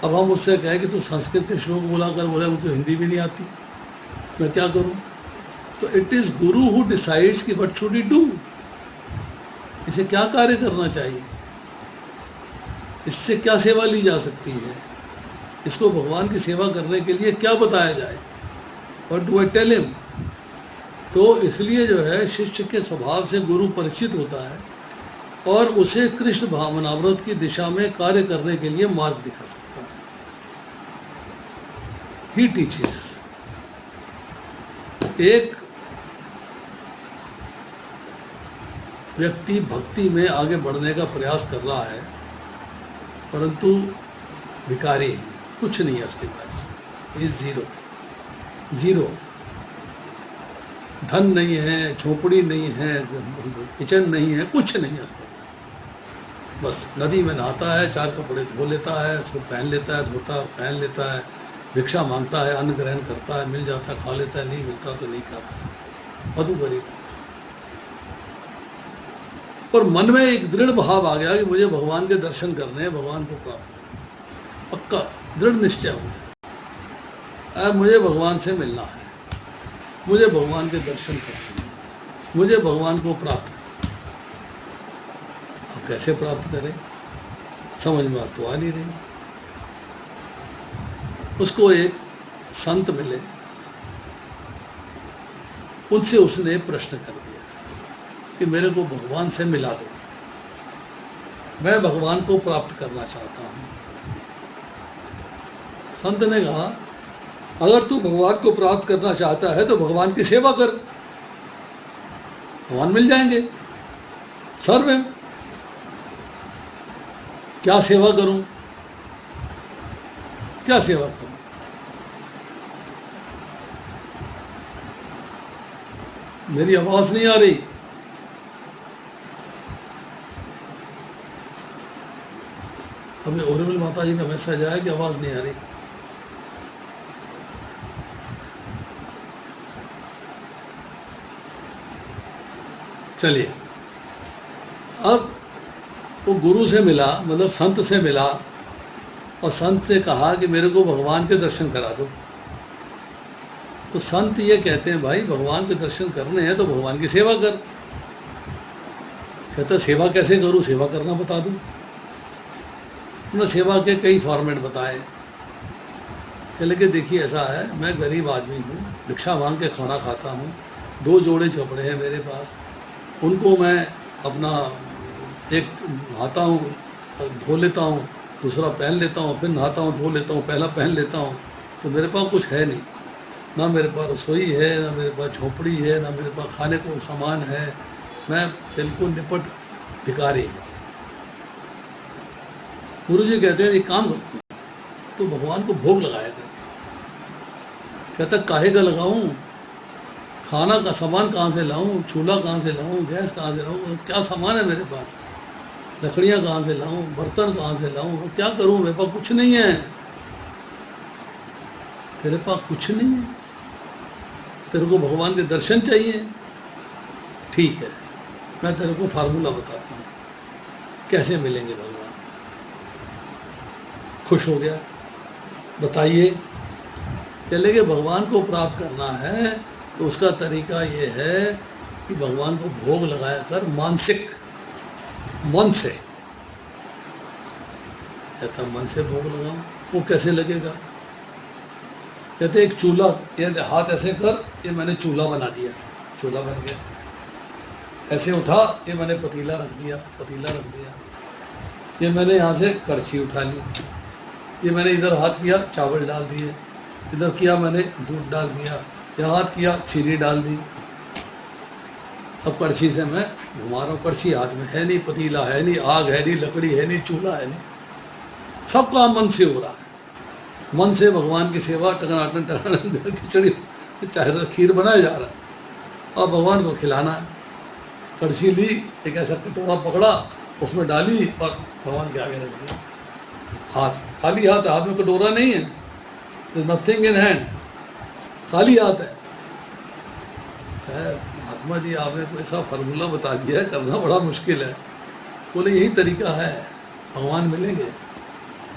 अब हम उससे कहें कि तू संस्कृत के श्लोक बोला कर, बोले मुझे हिंदी भी नहीं आती, मैं क्या करूं? तो it is Guru who decides कि व्हाट शुड ही डू, इसे क्या कार्य करना चाहिए, इससे क्या सेवा ली जा सकती है, इसको भगवान की सेवा करने के लिए क्या बताया जाए, और डू आई टेल हिम। तो इसलिए जो है शिष्य के स्वभाव से गुरु परिचित होता है और उसे कृष्ण भावनामृत की दिशा में कार्य करने के लिए मार्ग दिखा सकता है। He teaches. एक व्यक्ति भक्ति में आगे बढ़ने का प्रयास कर रहा है, परंतु भिखारी है, कुछ नहीं है उसके पास, इज जीरो, धन नहीं है, झोपड़ी नहीं है, किचन नहीं है, कुछ नहीं है उसके पास। बस नदी में नहाता है, चार कपड़े धो लेता है, उसको पहन लेता है, धोता पहन लेता है, भिक्षा मांगता है, अन्न ग्रहण करता है, मिल जाता है खा लेता है, नहीं मिलता तो नहीं खाता है, मधुकरी करता है। पर मन में एक दृढ़ भाव आ गया कि मुझे भगवान के दर्शन करने हैं, भगवान को प्राप्त करना है, पक्का दृढ़ निश्चय हो गया, अब मुझे भगवान से मिलना है, मुझे भगवान के दर्शन करने हैं, मुझे भगवान को प्राप्त करना। अब कैसे प्राप्त करें, समझ में तो आ नहीं रही। उसको एक संत मिले, उनसे उसने प्रश्न कर दिया कि मेरे को भगवान से मिला दो, मैं भगवान को प्राप्त करना चाहता हूँ। संत ने कहा, अगर तू भगवान को प्राप्त करना चाहता है तो भगवान की सेवा कर, भगवान मिल जाएंगे। सर्व है, क्या सेवा करूं, क्या सेवा करूं? मेरी आवाज नहीं आ रही। हमें ओरिजिनल माता जी का मैसेज आया कि आवाज नहीं आ रही। चलिए, अब वो गुरु से मिला, मतलब संत से मिला, और संत से कहा कि मेरे को भगवान के दर्शन करा दो। तो संत ये कहते हैं, भाई भगवान के दर्शन करने हैं तो भगवान की सेवा कर। कहता सेवा कैसे करूं, सेवा करना बता दूं। उन्होंने सेवा के कई फॉर्मेट बताए। कहले कि देखिए ऐसा है, मैं गरीब आदमी हूँ, भिक्षा मांग के खाना खाता हूँ, 2 जोड़े कपड़े हैं मेरे पास, उनको मैं अपना एक नहाता हूँ, धो लेता हूँ, दूसरा पहन लेता हूँ, फिर नहाता हूँ, धो लेता हूँ, पहला पहन लेता हूँ, तो मेरे पास कुछ है नहीं, ना मेरे पास रसोई है, ना मेरे पास झोपड़ी है, ना मेरे पास खाने को सामान है, मैं बिल्कुल निपट भिखारी हूँ। गुरु जी कहते हैं एक काम करते हैं, तो भगवान को भोग लगाया कर। कहता काहे का लगाऊं, खाना का सामान कहाँ से लाऊं, चूल्हा कहाँ से लाऊं, गैस कहाँ से लाऊं, क्या सामान है मेरे पास, लकड़ियाँ कहाँ से लाऊं, बर्तन कहाँ से लाऊं, क्या करूं, मेरे पास कुछ नहीं है। तेरे पास कुछ नहीं है, तेरे को भगवान के दर्शन चाहिए, ठीक है, मैं तेरे को फार्मूला बताता हूँ कैसे मिलेंगे भगवान। खुश हो गया, बताइए। कहले कि भगवान को प्राप्त करना है तो उसका तरीका ये है कि भगवान को भोग लगाया कर, मानसिक मन से। कहता मन से भोग लगाऊं, वो कैसे लगेगा? कहते एक चूल्हा, ये हाथ ऐसे कर, ये मैंने चूल्हा बना दिया, चूल्हा बन गया। ऐसे उठा, ये मैंने पतीला रख दिया, पतीला रख दिया। ये मैंने यहाँ से कड़छी उठा ली, ये मैंने इधर हाथ किया, चावल डाल दिए, इधर किया मैंने, दूध डाल दिया, यहाँ हाथ किया, चीनी डाल दी। अब कड़छी से मैं घुमा रहा हूँ, कड़छी हाथ में है नहीं, पतीला है नहीं, आग है नहीं, लकड़ी है नहीं, चूल्हा है नहीं, सब काम मन से हो रहा है। मन से भगवान की सेवा, टकराटन टकराटन खिचड़ी चाहे खीर बनाया जा रहा है और भगवान को खिलाना है। कड़छी ली, एक ऐसा कटोरा पकड़ा, उसमें डाली और भगवान के आगे रख दिया। हाथ खाली हाथ है, हाथ में कटोरा नहीं है, नथिंग इन हैंड, खाली हाथ है। महात्मा जी आपने कोई ऐसा फार्मूला बता दिया है, करना बड़ा मुश्किल है। बोले यही तरीका है, भगवान मिलेंगे।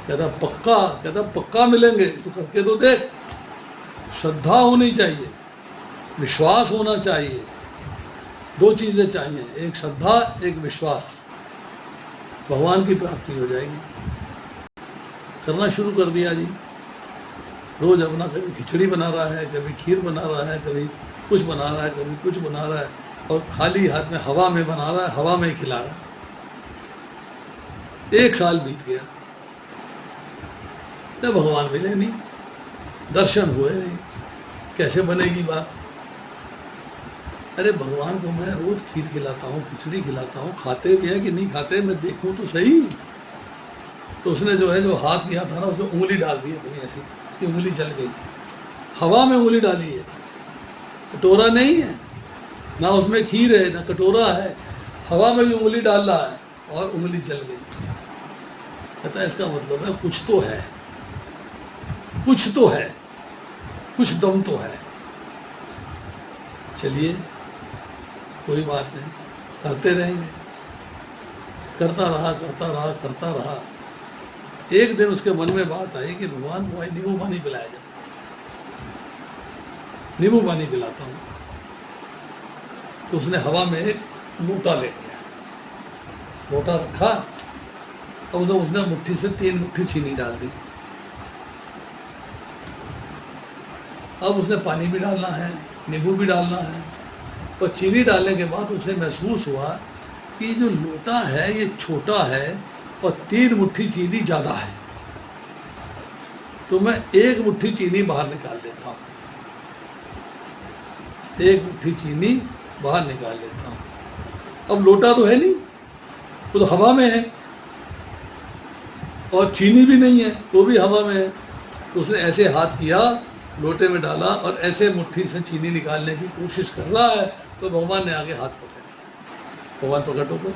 कहता पक्का? कहता पक्का मिलेंगे, तो करके तो देख। श्रद्धा होनी चाहिए, विश्वास होना चाहिए, दो चीज़ें चाहिए, एक श्रद्धा, एक विश्वास, भगवान की प्राप्ति हो जाएगी। करना शुरू कर दिया जी। रोज अपना कभी खिचड़ी बना रहा है, कभी खीर बना रहा है, कभी कुछ बना रहा है, कभी कुछ बना रहा है, और खाली हाथ में हवा में बना रहा है, हवा में ही खिला रहा है। 1 साल बीत गया, तो भगवान मिले नहीं, दर्शन हुए नहीं। कैसे बनेगी बात? अरे भगवान को मैं रोज खीर खिलाता हूँ, खिचड़ी खिलाता हूँ, खाते भी हैं कि नहीं खाते, मैं देखूँ तो सही। तो उसने जो है, जो हाथ किया था ना, उसमें उंगली डाल दी अपनी, ऐसी उसकी उंगली जल गई, हवा में उंगली डाली है, कटोरा नहीं है, ना उसमें खीर है, ना कटोरा है, हवा में भी उंगली डाल रहा है और उंगली जल गई। कहता है इसका मतलब है कुछ तो है, कुछ तो है, कुछ दम तो है। चलिए कोई बात नहीं, करते रहेंगे। करता रहा करता रहा करता रहा। एक दिन उसके मन में बात आई कि भगवान को भाई नींबू पानी पिलाया जाए, नींबू पानी पिलाता हूँ। तो उसने हवा में एक लोटा ले लिया, लोटा रखा और उसने मुट्ठी से 3 मुट्ठी चीनी डाल दी। अब उसने पानी भी डालना है, नींबू भी डालना है, पर चीनी डालने के बाद उसे महसूस हुआ कि जो लोटा है ये छोटा है और 3 मुट्ठी चीनी ज़्यादा है, तो मैं 1 मुट्ठी चीनी बाहर निकाल लेता हूँ, 1 मुट्ठी चीनी बाहर निकाल लेता हूँ। अब लोटा तो है नहीं, वो तो हवा में है, और चीनी भी नहीं है, वो भी हवा में है। तो उसने ऐसे हाथ किया, लोटे में डाला और ऐसे मुट्ठी से चीनी निकालने की कोशिश कर रहा है, तो भगवान ने आगे हाथ पकड़ लिया। भगवान प्रकट होकर,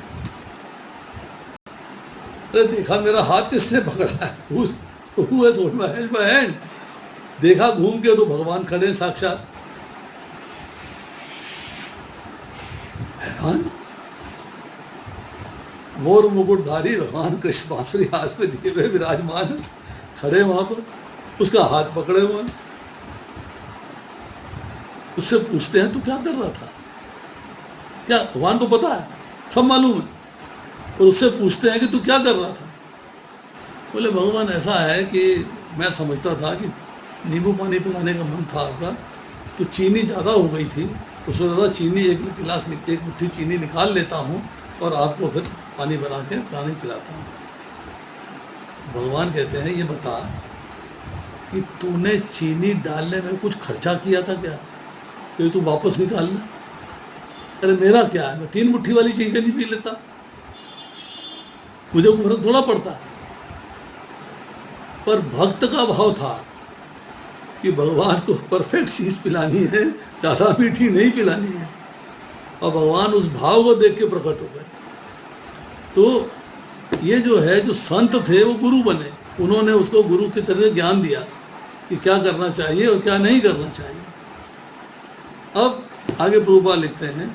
अरे देखा मेरा हाथ किसने पकड़ा है? Who has hold my hand? देखा घूम के तो भगवान खड़े साक्षात। हैरान, मोर मुकुटधारी भगवान कृष्ण बांसुरी हाथ में लिए हुए विराजमान खड़े वहां पर, उसका हाथ पकड़े हुए। उससे पूछते हैं तू क्या कर रहा था? क्या भगवान को पता है, सब मालूम है, और उससे पूछते हैं कि तू क्या कर रहा था? बोले भगवान ऐसा है कि मैं समझता था कि नींबू पानी पिलाने का मन था आपका, तो चीनी ज़्यादा हो गई थी, तो सोचा था चीनी 1 मुट्ठी चीनी निकाल लेता हूँ और आपको फिर पानी बना के पानी पिलाता हूँ। तो भगवान कहते हैं ये बता कि तूने चीनी डालने में कुछ खर्चा किया था क्या, कि तू वापस निकाल ले? अरे मेरा क्या है, मैं 3 मुट्ठी वाली चीनी नहीं पी लेता, मुझे कोई फर्क थोड़ा पड़ता है। पर भक्त का भाव था कि भगवान को परफेक्ट चीज़ पिलानी है, ज़्यादा मीठी नहीं पिलानी है, और भगवान उस भाव को देख के प्रकट हो गए। तो ये जो है, जो संत थे वो गुरु बने, उन्होंने उसको गुरु की तरह ज्ञान दिया कि क्या करना चाहिए और क्या नहीं करना चाहिए। अब आगे प्रभुपाद लिखते हैं,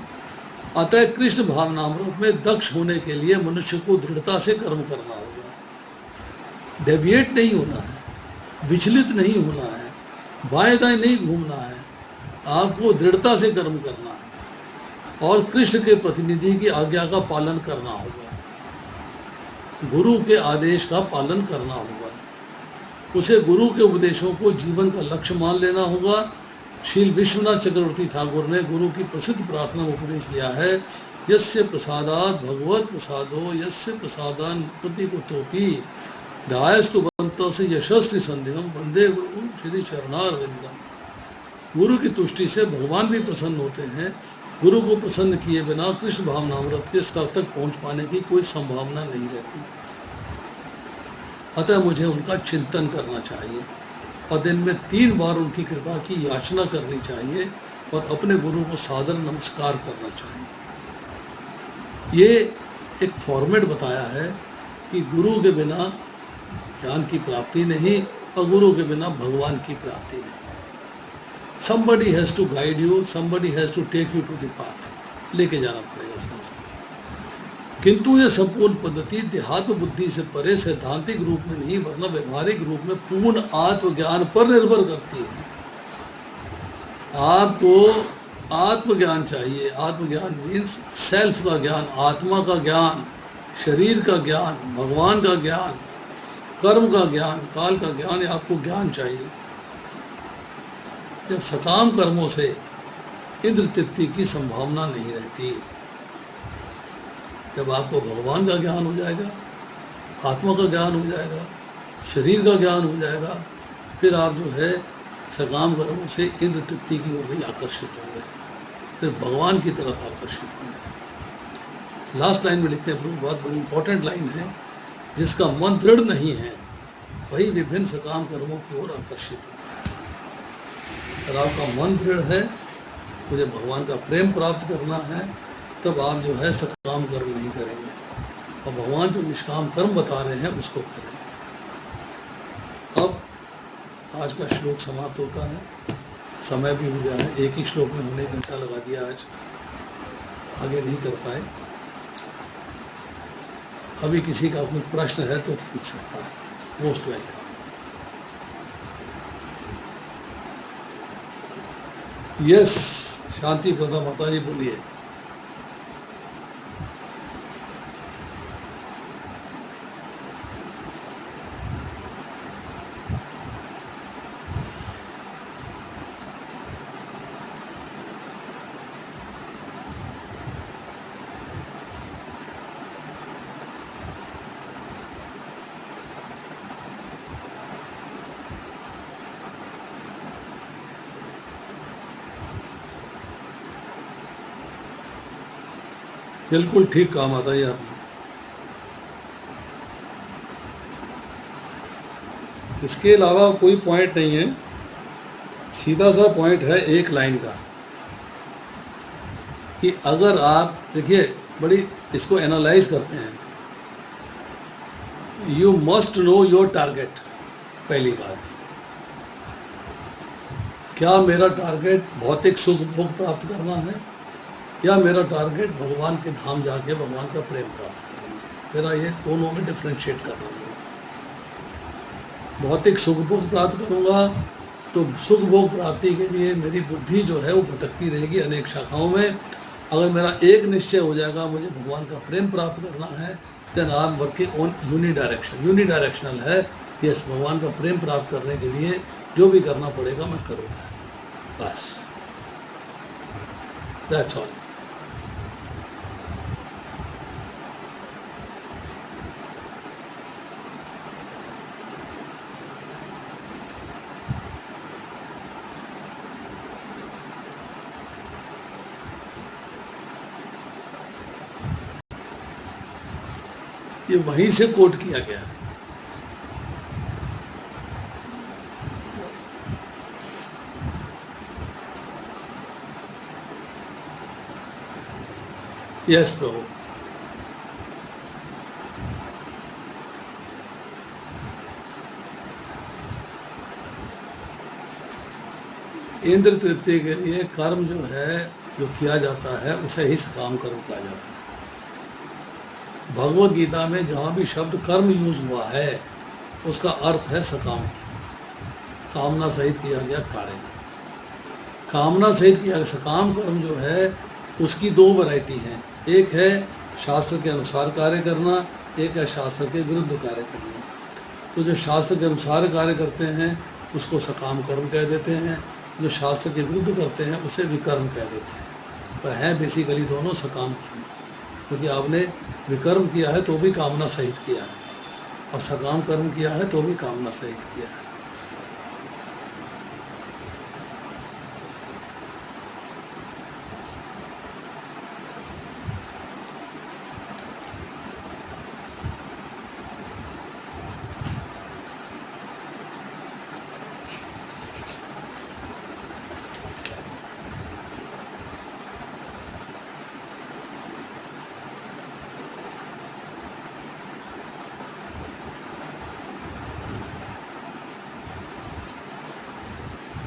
अतः कृष्ण भावनामृत में दक्ष होने के लिए मनुष्य को दृढ़ता से कर्म करना होगा, डेविएट नहीं होना है, विचलित नहीं होना है, बाएं दाएं नहीं घूमना है, आपको दृढ़ता से कर्म करना है और कृष्ण के प्रतिनिधि की आज्ञा का पालन करना होगा, गुरु के आदेश का पालन करना होगा, उसे गुरु के उपदेशों को जीवन का लक्ष्य मान लेना होगा। श्री विश्वनाथ चक्रवर्ती ठाकुर ने गुरु की प्रसिद्ध प्रार्थना में उपदेश दिया है, यस्य प्रसादात भगवत प्रसादो यस्य प्रसादान प्रतिकुतोपि ध्यायस्तु बंतस्य यशस्वी संदेहम वंदे गुरु श्री चरणारविंदम। गुरु की तुष्टि से भगवान भी प्रसन्न होते हैं। गुरु को प्रसन्न किए बिना कृष्ण भावनामृत के स्तर तक पहुंच पाने की कोई संभावना नहीं रहती। अतः मुझे उनका चिंतन करना चाहिए और दिन में 3 बार उनकी कृपा की याचना करनी चाहिए और अपने गुरु को सादर नमस्कार करना चाहिए। ये एक फॉर्मेट बताया है कि गुरु के बिना ज्ञान की प्राप्ति नहीं और गुरु के बिना भगवान की प्राप्ति नहीं। Somebody has to guide you, somebody has to take you to the path, लेके जाना पड़ेगा उस रास्ते। किंतु ये संपूर्ण पद्धति देहात्म बुद्धि से परे सैद्धांतिक रूप में नहीं वरना व्यवहारिक रूप में पूर्ण आत्मज्ञान पर निर्भर करती है। आपको आत्मज्ञान चाहिए। आत्मज्ञान मीन्स सेल्फ का ज्ञान, आत्मा का ज्ञान, शरीर का ज्ञान, भगवान का ज्ञान, कर्म का ज्ञान, काल का ज्ञान, ये आपको ज्ञान चाहिए। जब सकाम कर्मों से इंद्र तृप्ति की संभावना नहीं रहती, जब आपको भगवान का ज्ञान हो जाएगा, आत्मा का ज्ञान हो जाएगा, शरीर का ज्ञान हो जाएगा, फिर आप जो है सकाम कर्मों से इंद्र तृप्ति की ओर भी आकर्षित होंगे, फिर भगवान की तरफ आकर्षित होंगे। लास्ट लाइन में लिखते हैं प्रभुपाद, बड़ी इंपॉर्टेंट लाइन है, जिसका मन दृढ़ नहीं है वही विभिन्न सकाम कर्मों की ओर आकर्षित होता है। अगर आपका मन दृढ़ है, मुझे भगवान का प्रेम प्राप्त करना है, तब आप जो है सकाम कर्म नहीं करेंगे और भगवान जो निष्काम कर्म बता रहे हैं उसको करेंगे। अब आज का श्लोक समाप्त होता है, समय भी हो गया है। एक ही श्लोक में हमने 1 घंटा लगा दिया, आज आगे नहीं कर पाए। अभी किसी का कोई प्रश्न है तो पूछ सकता है, मोस्ट वेलकम। यस, शांति प्रदा माता जी बोलिए। बिल्कुल ठीक कहा माता जी आपने। इसके अलावा कोई पॉइंट नहीं है, सीधा सा पॉइंट है एक लाइन का कि अगर आप देखिए, बड़ी इसको एनालाइज करते हैं। You must know your target. पहली बात, क्या मेरा टारगेट भौतिक सुख भोग प्राप्त करना है या मेरा टारगेट भगवान के धाम जाके भगवान का प्रेम प्राप्त करना है? मेरा ये दोनों में डिफ्रेंशिएट करना होगा। भौतिक सुख भोग प्राप्त करूँगा तो सुख भोग प्राप्ति के लिए मेरी बुद्धि जो है वो भटकती रहेगी अनेक शाखाओं में। अगर मेरा एक निश्चय हो जाएगा मुझे भगवान का प्रेम प्राप्त करना है, then I am working on unidirectional है। यस, भगवान का प्रेम प्राप्त करने के लिए जो भी करना पड़ेगा मैं करूँगा, बस, दैट्स ऑल। ये वहीं से कोट किया गया। यस प्रभु। इंद्र तृप्ति के लिए कर्म जो है, जो किया जाता है उसे ही सकाम कर्म कहा जाता है। भगवत गीता में जहाँ भी शब्द कर्म यूज हुआ है उसका अर्थ है सकाम कर्म, कामना सहित किया गया कार्य। कामना सहित किया गया सकाम कर्म जो है उसकी 2 वैरायटी हैं। एक है शास्त्र के अनुसार कार्य करना, एक है शास्त्र के विरुद्ध कार्य करना। तो जो शास्त्र के अनुसार कार्य करते हैं उसको सकाम कर्म कह देते हैं, जो शास्त्र के विरुद्ध करते हैं उसे विकर्म कह देते हैं। पर हैं बेसिकली दोनों सकाम कर्म, क्योंकि आपने विकर्म किया है तो भी कामना सहित किया है और सकाम कर्म किया है तो भी कामना सहित किया है।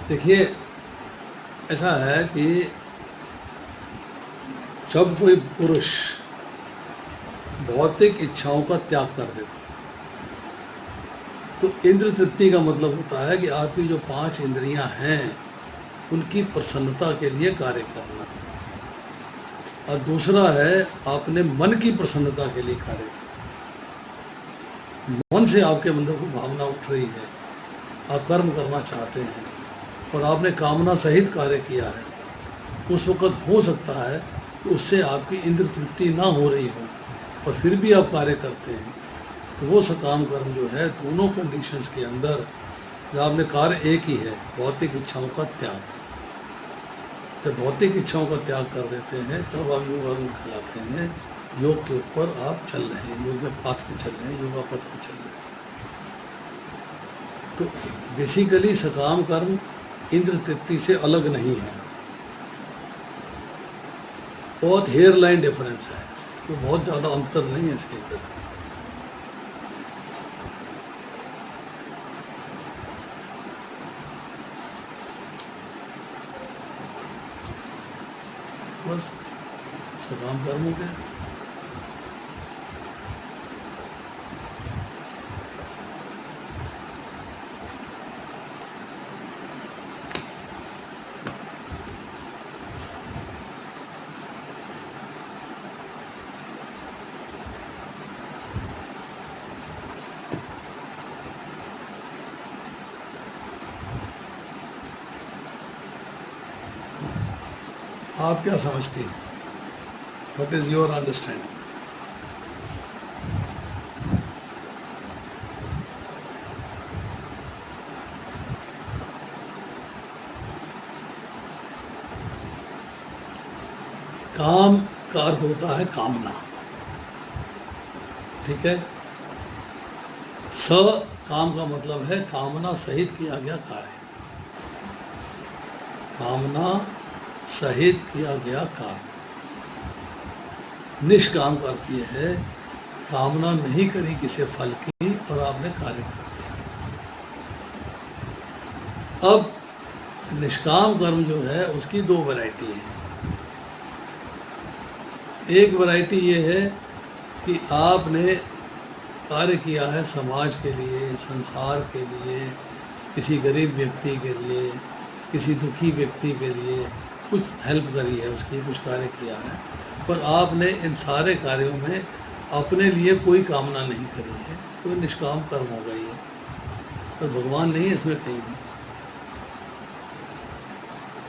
देखिए, ऐसा है कि जब कोई पुरुष भौतिक इच्छाओं का त्याग कर देता है तो इंद्र तृप्ति का मतलब होता है कि आपकी जो 5 इंद्रियां हैं उनकी प्रसन्नता के लिए कार्य करना, और दूसरा है अपने मन की प्रसन्नता के लिए कार्य करना। मन से आपके अंदर को भावना उठ रही है, आप कर्म करना चाहते हैं और आपने कामना सहित कार्य किया है, उस वक़्त हो सकता है कि उससे आपकी इंद्र तृप्ति ना हो रही हो और फिर भी आप कार्य करते हैं, तो वो सकाम कर्म जो है दोनों कंडीशंस के अंदर जब आपने कार्य एक ही है, भौतिक इच्छाओं का त्याग। जब भौतिक इच्छाओं का त्याग कर देते हैं तब आप योगारूढ़ कहलाते हैं। योग के ऊपर आप चल रहे हैं, योग में पाथ पे चल रहे हैं, योगा पथ पे चल रहे हैं। तो बेसिकली सकाम कर्म इंद्र तृप्ति से अलग नहीं है, बहुत हेयर लाइन डिफरेंस है, तो बहुत ज़्यादा अंतर नहीं है इसके अंदर। बस सकाम कर्म हो गया। आप क्या समझती हैं? What is your understanding? काम का अर्थ होता है कामना, ठीक है। स काम का मतलब है कामना सहित किया गया कार्य, कामना सहित किया गया काम। निष्काम का अर्थ यह है कामना नहीं करी किसी फल की और आपने कार्य कर दिया। अब निष्काम कर्म जो है उसकी 2 वैरायटी है। एक वैरायटी ये है कि आपने कार्य किया है समाज के लिए, संसार के लिए, किसी गरीब व्यक्ति के लिए, किसी दुखी व्यक्ति के लिए कुछ हेल्प करी है, उसकी कुछ कार्य किया है, पर आपने इन सारे कार्यों में अपने लिए कोई कामना नहीं करी है, तो निष्काम कर्म हो गई है। पर भगवान नहीं है इसमें, कहीं भी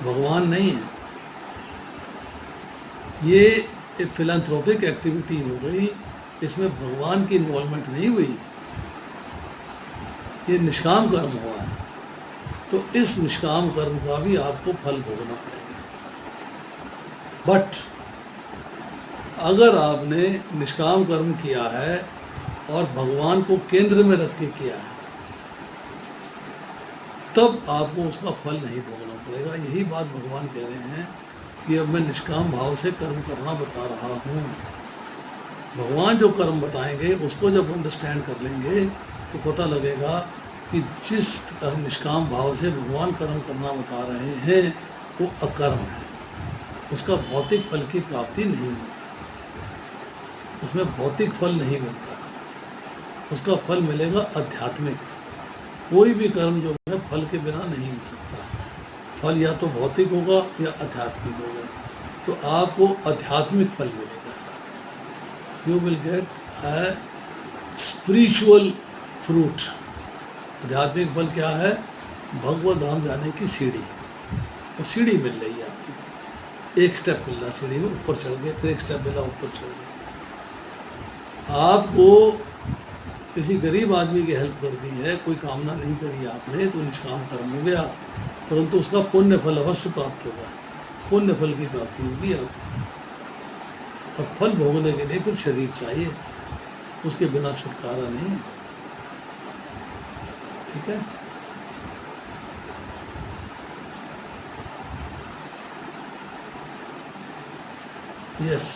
भगवान नहीं है। ये एक फिलैंथ्रोपिक एक्टिविटी हो गई, इसमें भगवान की इन्वॉल्वमेंट नहीं हुई, ये निष्काम कर्म हुआ है। तो इस निष्काम कर्म का भी आपको फल भोगना पड़ेगा। बट अगर आपने निष्काम कर्म किया है और भगवान को केंद्र में रख के किया है, तब आपको उसका फल नहीं भोगना पड़ेगा। यही बात भगवान कह रहे हैं कि अब मैं निष्काम भाव से कर्म करना बता रहा हूँ। भगवान जो कर्म बताएंगे उसको जब अंडरस्टैंड कर लेंगे तो पता लगेगा कि जिस निष्काम भाव से भगवान कर्म करना बता रहे हैं वो अकर्म है, उसका भौतिक फल की प्राप्ति नहीं होती, उसमें भौतिक फल नहीं मिलता, उसका फल मिलेगा आध्यात्मिक। कोई भी कर्म जो है फल के बिना नहीं हो सकता, फल या तो भौतिक होगा या आध्यात्मिक होगा। तो आपको आध्यात्मिक फल मिलेगा, you will get a spiritual fruit. आध्यात्मिक फल क्या है? भगवत धाम जाने की सीढ़ी, वो सीढ़ी मिल रही है आपकी। एक स्टेप मिल रहा सीढ़ी में, ऊपर चढ़ गए, फिर एक स्टेप मिला, ऊपर चढ़ गए। आपको किसी गरीब आदमी की हेल्प कर दी है, कोई कामना नहीं करी आपने, तो निष्काम कर्म हो गया, परंतु उसका पुण्य फल अवश्य प्राप्त होगा, पुण्य फल की प्राप्ति होगी आपको। और फल भोगने के लिए फिर शरीर चाहिए, उसके बिना छुटकारा नहीं है। ठीक है। यस,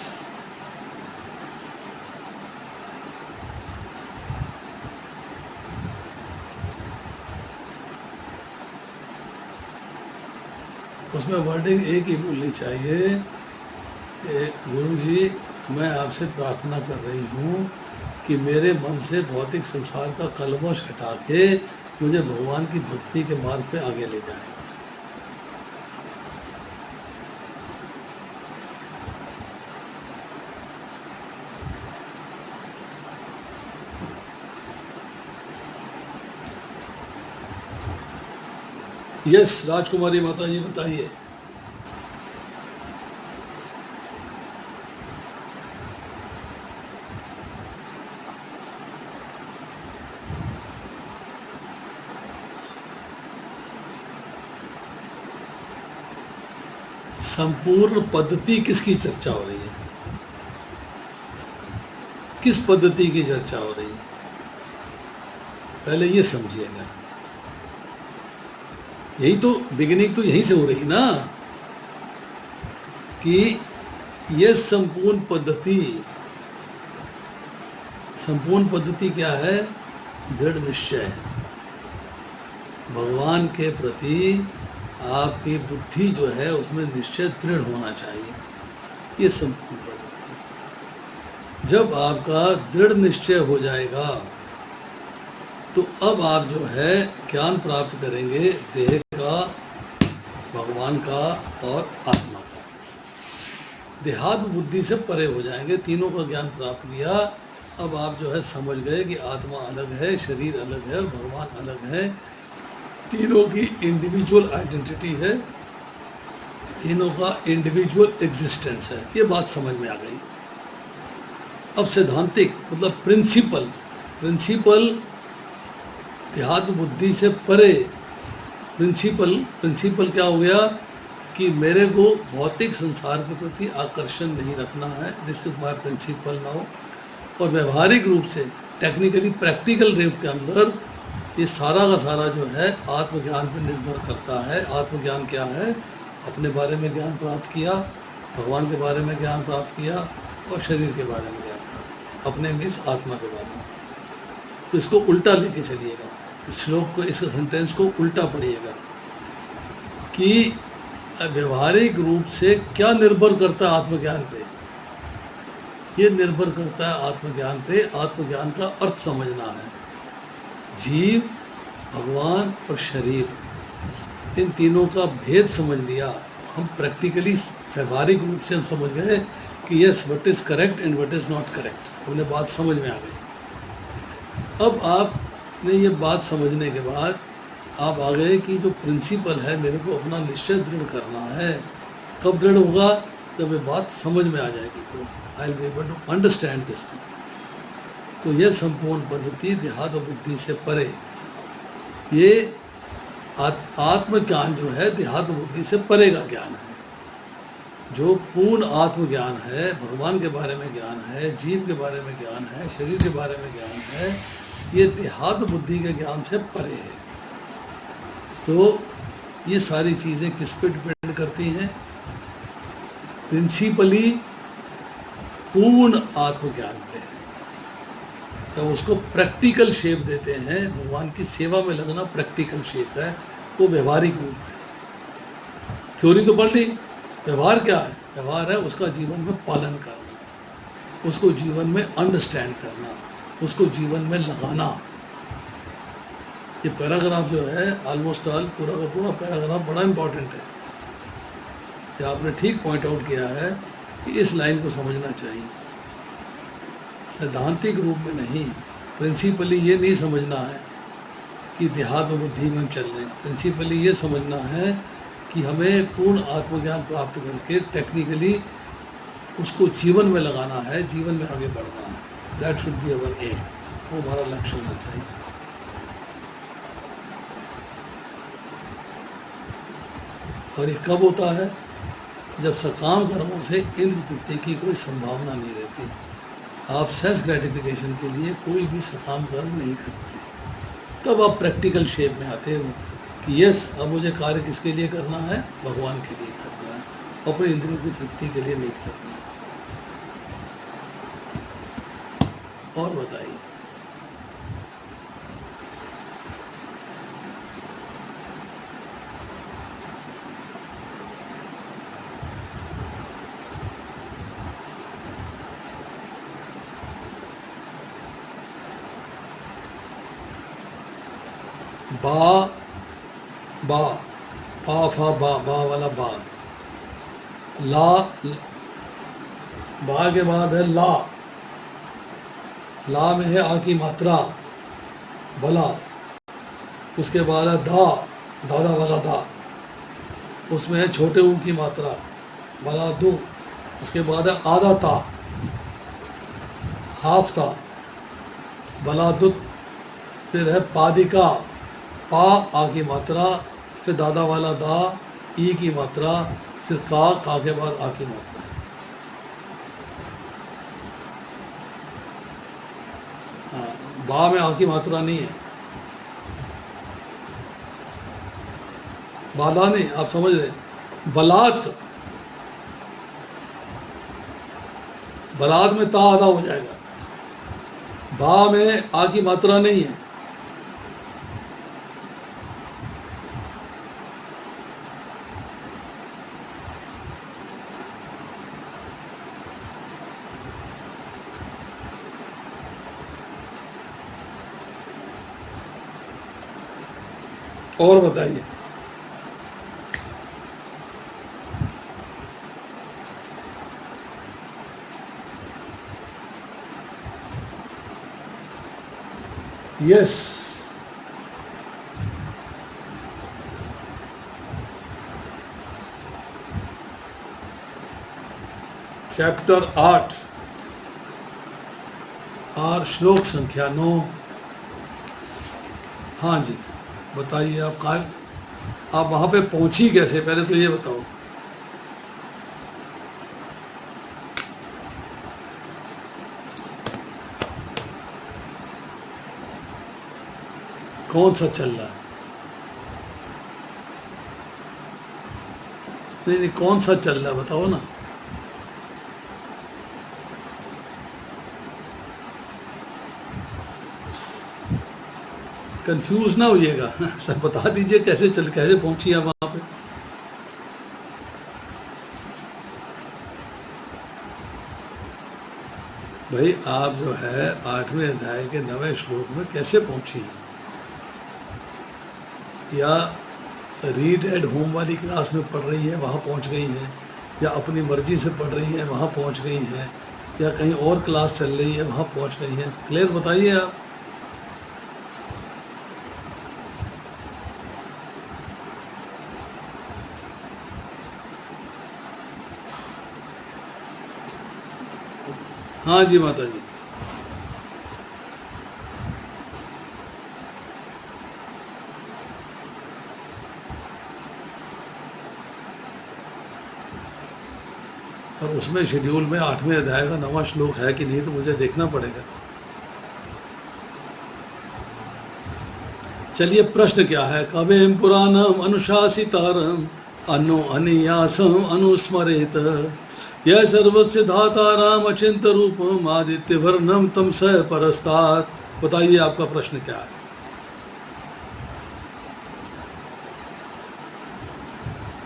उसमें वर्डिंग एक ही बोलनी चाहिए, गुरु जी मैं आपसे प्रार्थना कर रही हूँ कि मेरे मन से भौतिक संसार का कलमश हटा के मुझे भगवान की भक्ति के मार्ग पे आगे ले जाएं। यस, राजकुमारी माता जी बताइए। संपूर्ण पद्धति किसकी चर्चा हो रही है? किस पद्धति की चर्चा हो रही है? पहले ये समझिएगा। यही तो बिगिनिंग तो यहीं से हो रही ना, कि ये संपूर्ण पद्धति क्या है? दृढ़ निश्चय, भगवान के प्रति आपकी बुद्धि जो है उसमें निश्चय दृढ़ होना चाहिए। ये संपूर्ण पद्धति है। जब आपका दृढ़ निश्चय हो जाएगा तो अब आप जो है ज्ञान प्राप्त करेंगे, देह का, भगवान का और आत्मा का। देहात्म बुद्धि से परे हो जाएंगे, तीनों का ज्ञान प्राप्त किया। अब आप जो है समझ गए कि आत्मा अलग है, शरीर अलग है और भगवान अलग है, तीनों की इंडिविजुअल आइडेंटिटी है, तीनों का इंडिविजुअल एग्जिस्टेंस है। ये बात समझ में आ गई। अब सैद्धांतिक मतलब प्रिंसिपल देहात्म बुद्धि से परे, प्रिंसिपल क्या हो गया कि मेरे को भौतिक संसार के प्रति आकर्षण नहीं रखना है। This is my principle now. और व्यवहारिक रूप से, टेक्निकली प्रैक्टिकल रूप के अंदर ये सारा का सारा जो है आत्मज्ञान पर निर्भर करता है। आत्मज्ञान क्या है? अपने बारे में ज्ञान प्राप्त किया, भगवान के बारे में ज्ञान प्राप्त किया और शरीर के बारे में ज्ञान प्राप्त किया। अपने मीन्स आत्मा के बारे में। तो इसको उल्टा लेके चलिएगा, इस श्लोक को, इस सेंटेंस को उल्टा पढ़िएगा कि व्यवहारिक रूप से क्या निर्भर करता है आत्मज्ञान पे? ये निर्भर करता है आत्मज्ञान पे। आत्मज्ञान का अर्थ समझना है। जीव, भगवान और शरीर, इन तीनों का भेद समझ लिया हम। प्रैक्टिकली व्यवहारिक रूप से हम समझ गए कि yes, what is correct and what is not correct. हमने बात समझ में आ गई। अब आपने ये बात समझने के बाद आप आ गए कि जो प्रिंसिपल है, मेरे को अपना निश्चय दृढ़ करना है। कब दृढ़ होगा? जब ये बात समझ में आ जाएगी तो I will be able to understand this thing. तो यह संपूर्ण पद्धति देहात्म बुद्धि से परे, ये आत्मज्ञान जो है देहात्म बुद्धि से परे का ज्ञान है। जो पूर्ण आत्मज्ञान है, भगवान के बारे में ज्ञान है, जीव के बारे में ज्ञान है, शरीर के बारे में ज्ञान है, ये देहात्म बुद्धि के ज्ञान से परे है। तो ये सारी चीज़ें किस पे डिपेंड करती हैं? प्रिंसिपली पूर्ण आत्मज्ञान पे। जब उसको प्रैक्टिकल शेप देते हैं, भगवान की सेवा में लगना प्रैक्टिकल शेप है, वो व्यवहारिक रूप है। थ्योरी तो पढ़ ली, व्यवहार क्या है? व्यवहार है उसका जीवन में पालन करना, उसको जीवन में अंडरस्टैंड करना, उसको जीवन में लगाना। ये पैराग्राफ जो है ऑलमोस्ट ऑल पूरा का पूरा पैराग्राफ बड़ा इम्पॉर्टेंट है। ये आपने ठीक पॉइंट आउट किया है कि इस लाइन को समझना चाहिए, सैद्धांतिक रूप में नहीं। प्रिंसिपली ये नहीं समझना है कि देहात्म बुद्धि में चल रहे हैं। प्रिंसिपली ये समझना है कि हमें पूर्ण आत्मज्ञान प्राप्त करके टेक्निकली उसको जीवन में लगाना है, जीवन में आगे बढ़ना है। That should be our aim. वो हमारा लक्ष्य होना चाहिए। और ये कब होता है? जब सकाम कर्मों से इंद्र तृप्ति की कोई संभावना नहीं रहती। आप सेंस ग्रेटिफिकेशन के लिए कोई भी सकाम कर्म नहीं करते, तब आप प्रैक्टिकल शेप में आते हो कि यस, अब मुझे कार्य किसके लिए करना है? भगवान के लिए करना है, अपने इंद्रियों की तृप्ति के लिए नहीं करना है। और बताइए। बा बा पा फा बा वाला बा, ला, बा के बाद है ला, ला में है आ की मात्रा बला, उसके बाद है दा, दादा वाला दा, उसमें है छोटे ऊ की मात्रा बला दो, उसके बाद है आधा ता, हाफ ता, बला दुत, फिर है पादिका, पा आ की मात्रा, फिर दादा वाला दा, ई की मात्रा, फिर का के बाद आ की मात्रा। हाँ, बा में आ की मात्रा नहीं है, बाला नहीं, आप समझ रहे। बलात, बलात में ता आधा हो जाएगा, बा में आ की मात्रा नहीं है। और बताइए। यस, चैप्टर 8 और श्लोक संख्या 9। हाँ जी, बताइए। आप कहाँ, आप वहाँ पे पहुँची कैसे? पहले तो ये बताओ। कौन सा चल रहा है? नहीं, कौन सा चल रहा है बताओ ना। कंफ्यूज ना होइएगा, सर बता दीजिए कैसे पहुंची आप वहां पे। भाई आप जो है 8वें अध्याय के 9वें श्लोक में कैसे पहुंची हैं? या रीड एट होम वाली क्लास में पढ़ रही है, वहाँ पहुँच गई हैं, या अपनी मर्जी से पढ़ रही है, वहाँ पहुँच गई हैं, या कहीं और क्लास चल रही है, वहाँ पहुँच गई हैं? क्लियर बताइए आप। हाँ जी माता जी। और उसमें शेड्यूल में 8वें अध्याय का 9वां श्लोक है कि नहीं, तो मुझे देखना पड़ेगा। चलिए, प्रश्न क्या है? कवेम पुराणम अनुशासितारम अनु अनियासम अनुस्मरेत यह सर्वस्य धाताराम अचिंत रूपम आदित्य वर्णम तम स परस्तात। बताइए आपका प्रश्न क्या है?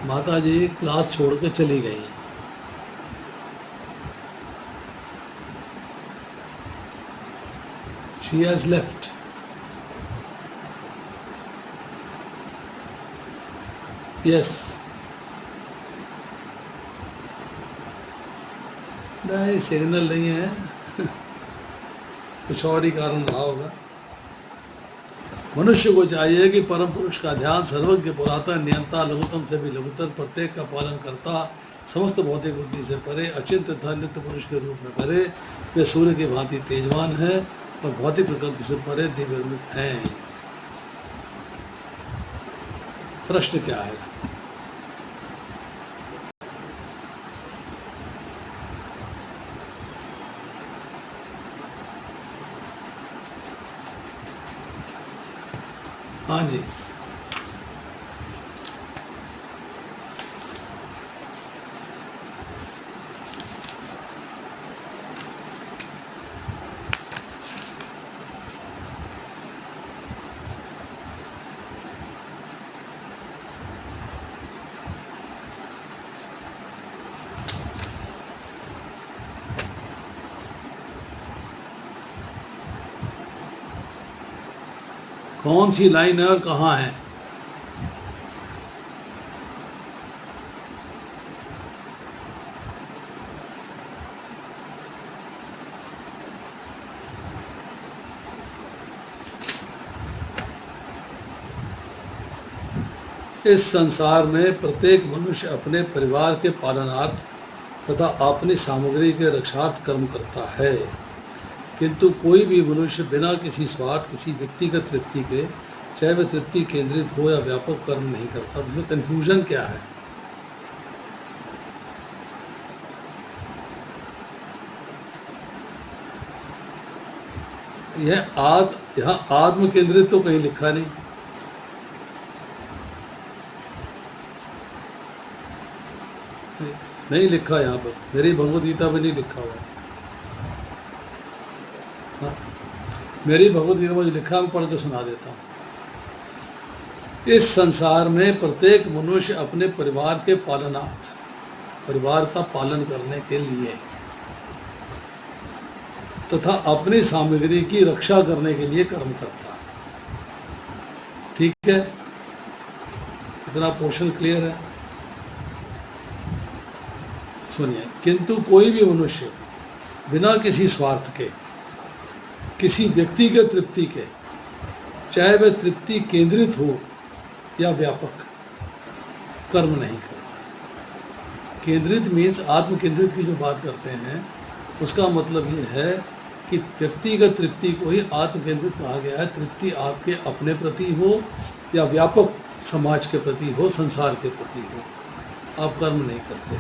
माता जी क्लास छोड़ के चली गई। She has left. Yes. नहीं, सिग्नल नहीं है। कुछ और ही कारण रहा होगा। मनुष्य को चाहिए कि परम पुरुष का ध्यान सर्वज्ञ पुरातन नियंता लघुतम से भी लघुतर प्रत्येक का पालन करता समस्त भौतिक बुद्धि से परे अचिंत्य था नित्य पुरुष के रूप में करे। वे सूर्य की भांति तेजवान है और भौतिक प्रकृति से परे दिव्य रूप हैं। प्रश्न क्या है? हाँ जी, कौन सी लाइन है और कहाँ है? इस संसार में प्रत्येक मनुष्य अपने परिवार के पालनार्थ तथा अपनी सामग्री के रक्षार्थ कर्म करता है, किंतु कोई भी मनुष्य बिना किसी स्वार्थ, किसी व्यक्तिगत तृप्ति के, चाहे वह तृप्ति केंद्रित हो या व्यापक, कर्म नहीं करता। इसमें कन्फ्यूजन क्या है? यहाँ आत्म केंद्रित तो कहीं लिखा नहीं। नहीं लिखा यहाँ पर, मेरी भगवद गीता में नहीं लिखा हुआ। मेरी भगवद गीता में लिखा, मैं पढ़ के सुना देता हूँ। इस संसार में प्रत्येक मनुष्य अपने परिवार के पालनार्थ, परिवार का पालन करने के लिए तथा अपनी सामग्री की रक्षा करने के लिए कर्म करता है। ठीक है, इतना पोर्शन क्लियर है? सुनिए, किंतु कोई भी मनुष्य बिना किसी स्वार्थ के, किसी व्यक्ति के तृप्ति के, चाहे वह तृप्ति केंद्रित हो या व्यापक, कर्म नहीं करता। केंद्रित मीन्स आत्म केंद्रित की जो बात करते हैं, उसका मतलब ये है कि व्यक्तिगत तृप्ति को ही आत्म केंद्रित कहा गया है। तृप्ति आपके अपने प्रति हो या व्यापक समाज के प्रति हो, संसार के प्रति हो, आप कर्म नहीं करते।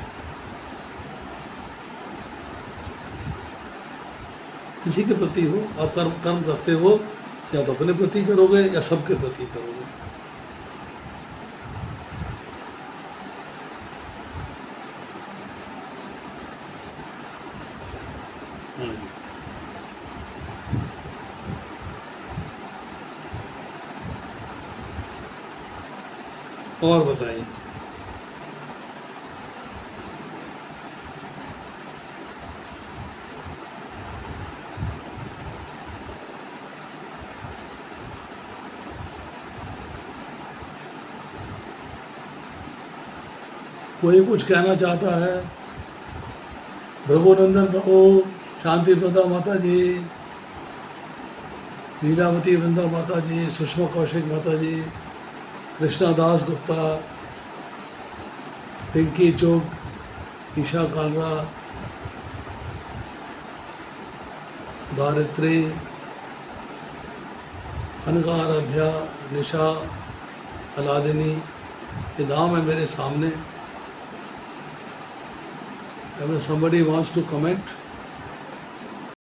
किसी के प्रति हो आप कर्म करते हो, या तो अपने प्रति करोगे या सबके प्रति करोगे। और बताइए। कोई कुछ कहना चाहता है? भृगुनंदन प्रभु, शांति प्रदा माता जी, लीलावती वृंदा माता जी, सुषमा कौशिक माता जी, कृष्णा दास गुप्ता, पिंकी चोक, ईशा कालरा, दारित्री, अनका आराध्या, निशा, अलादिनी, ये नाम है मेरे सामने। Somebody wants to comment?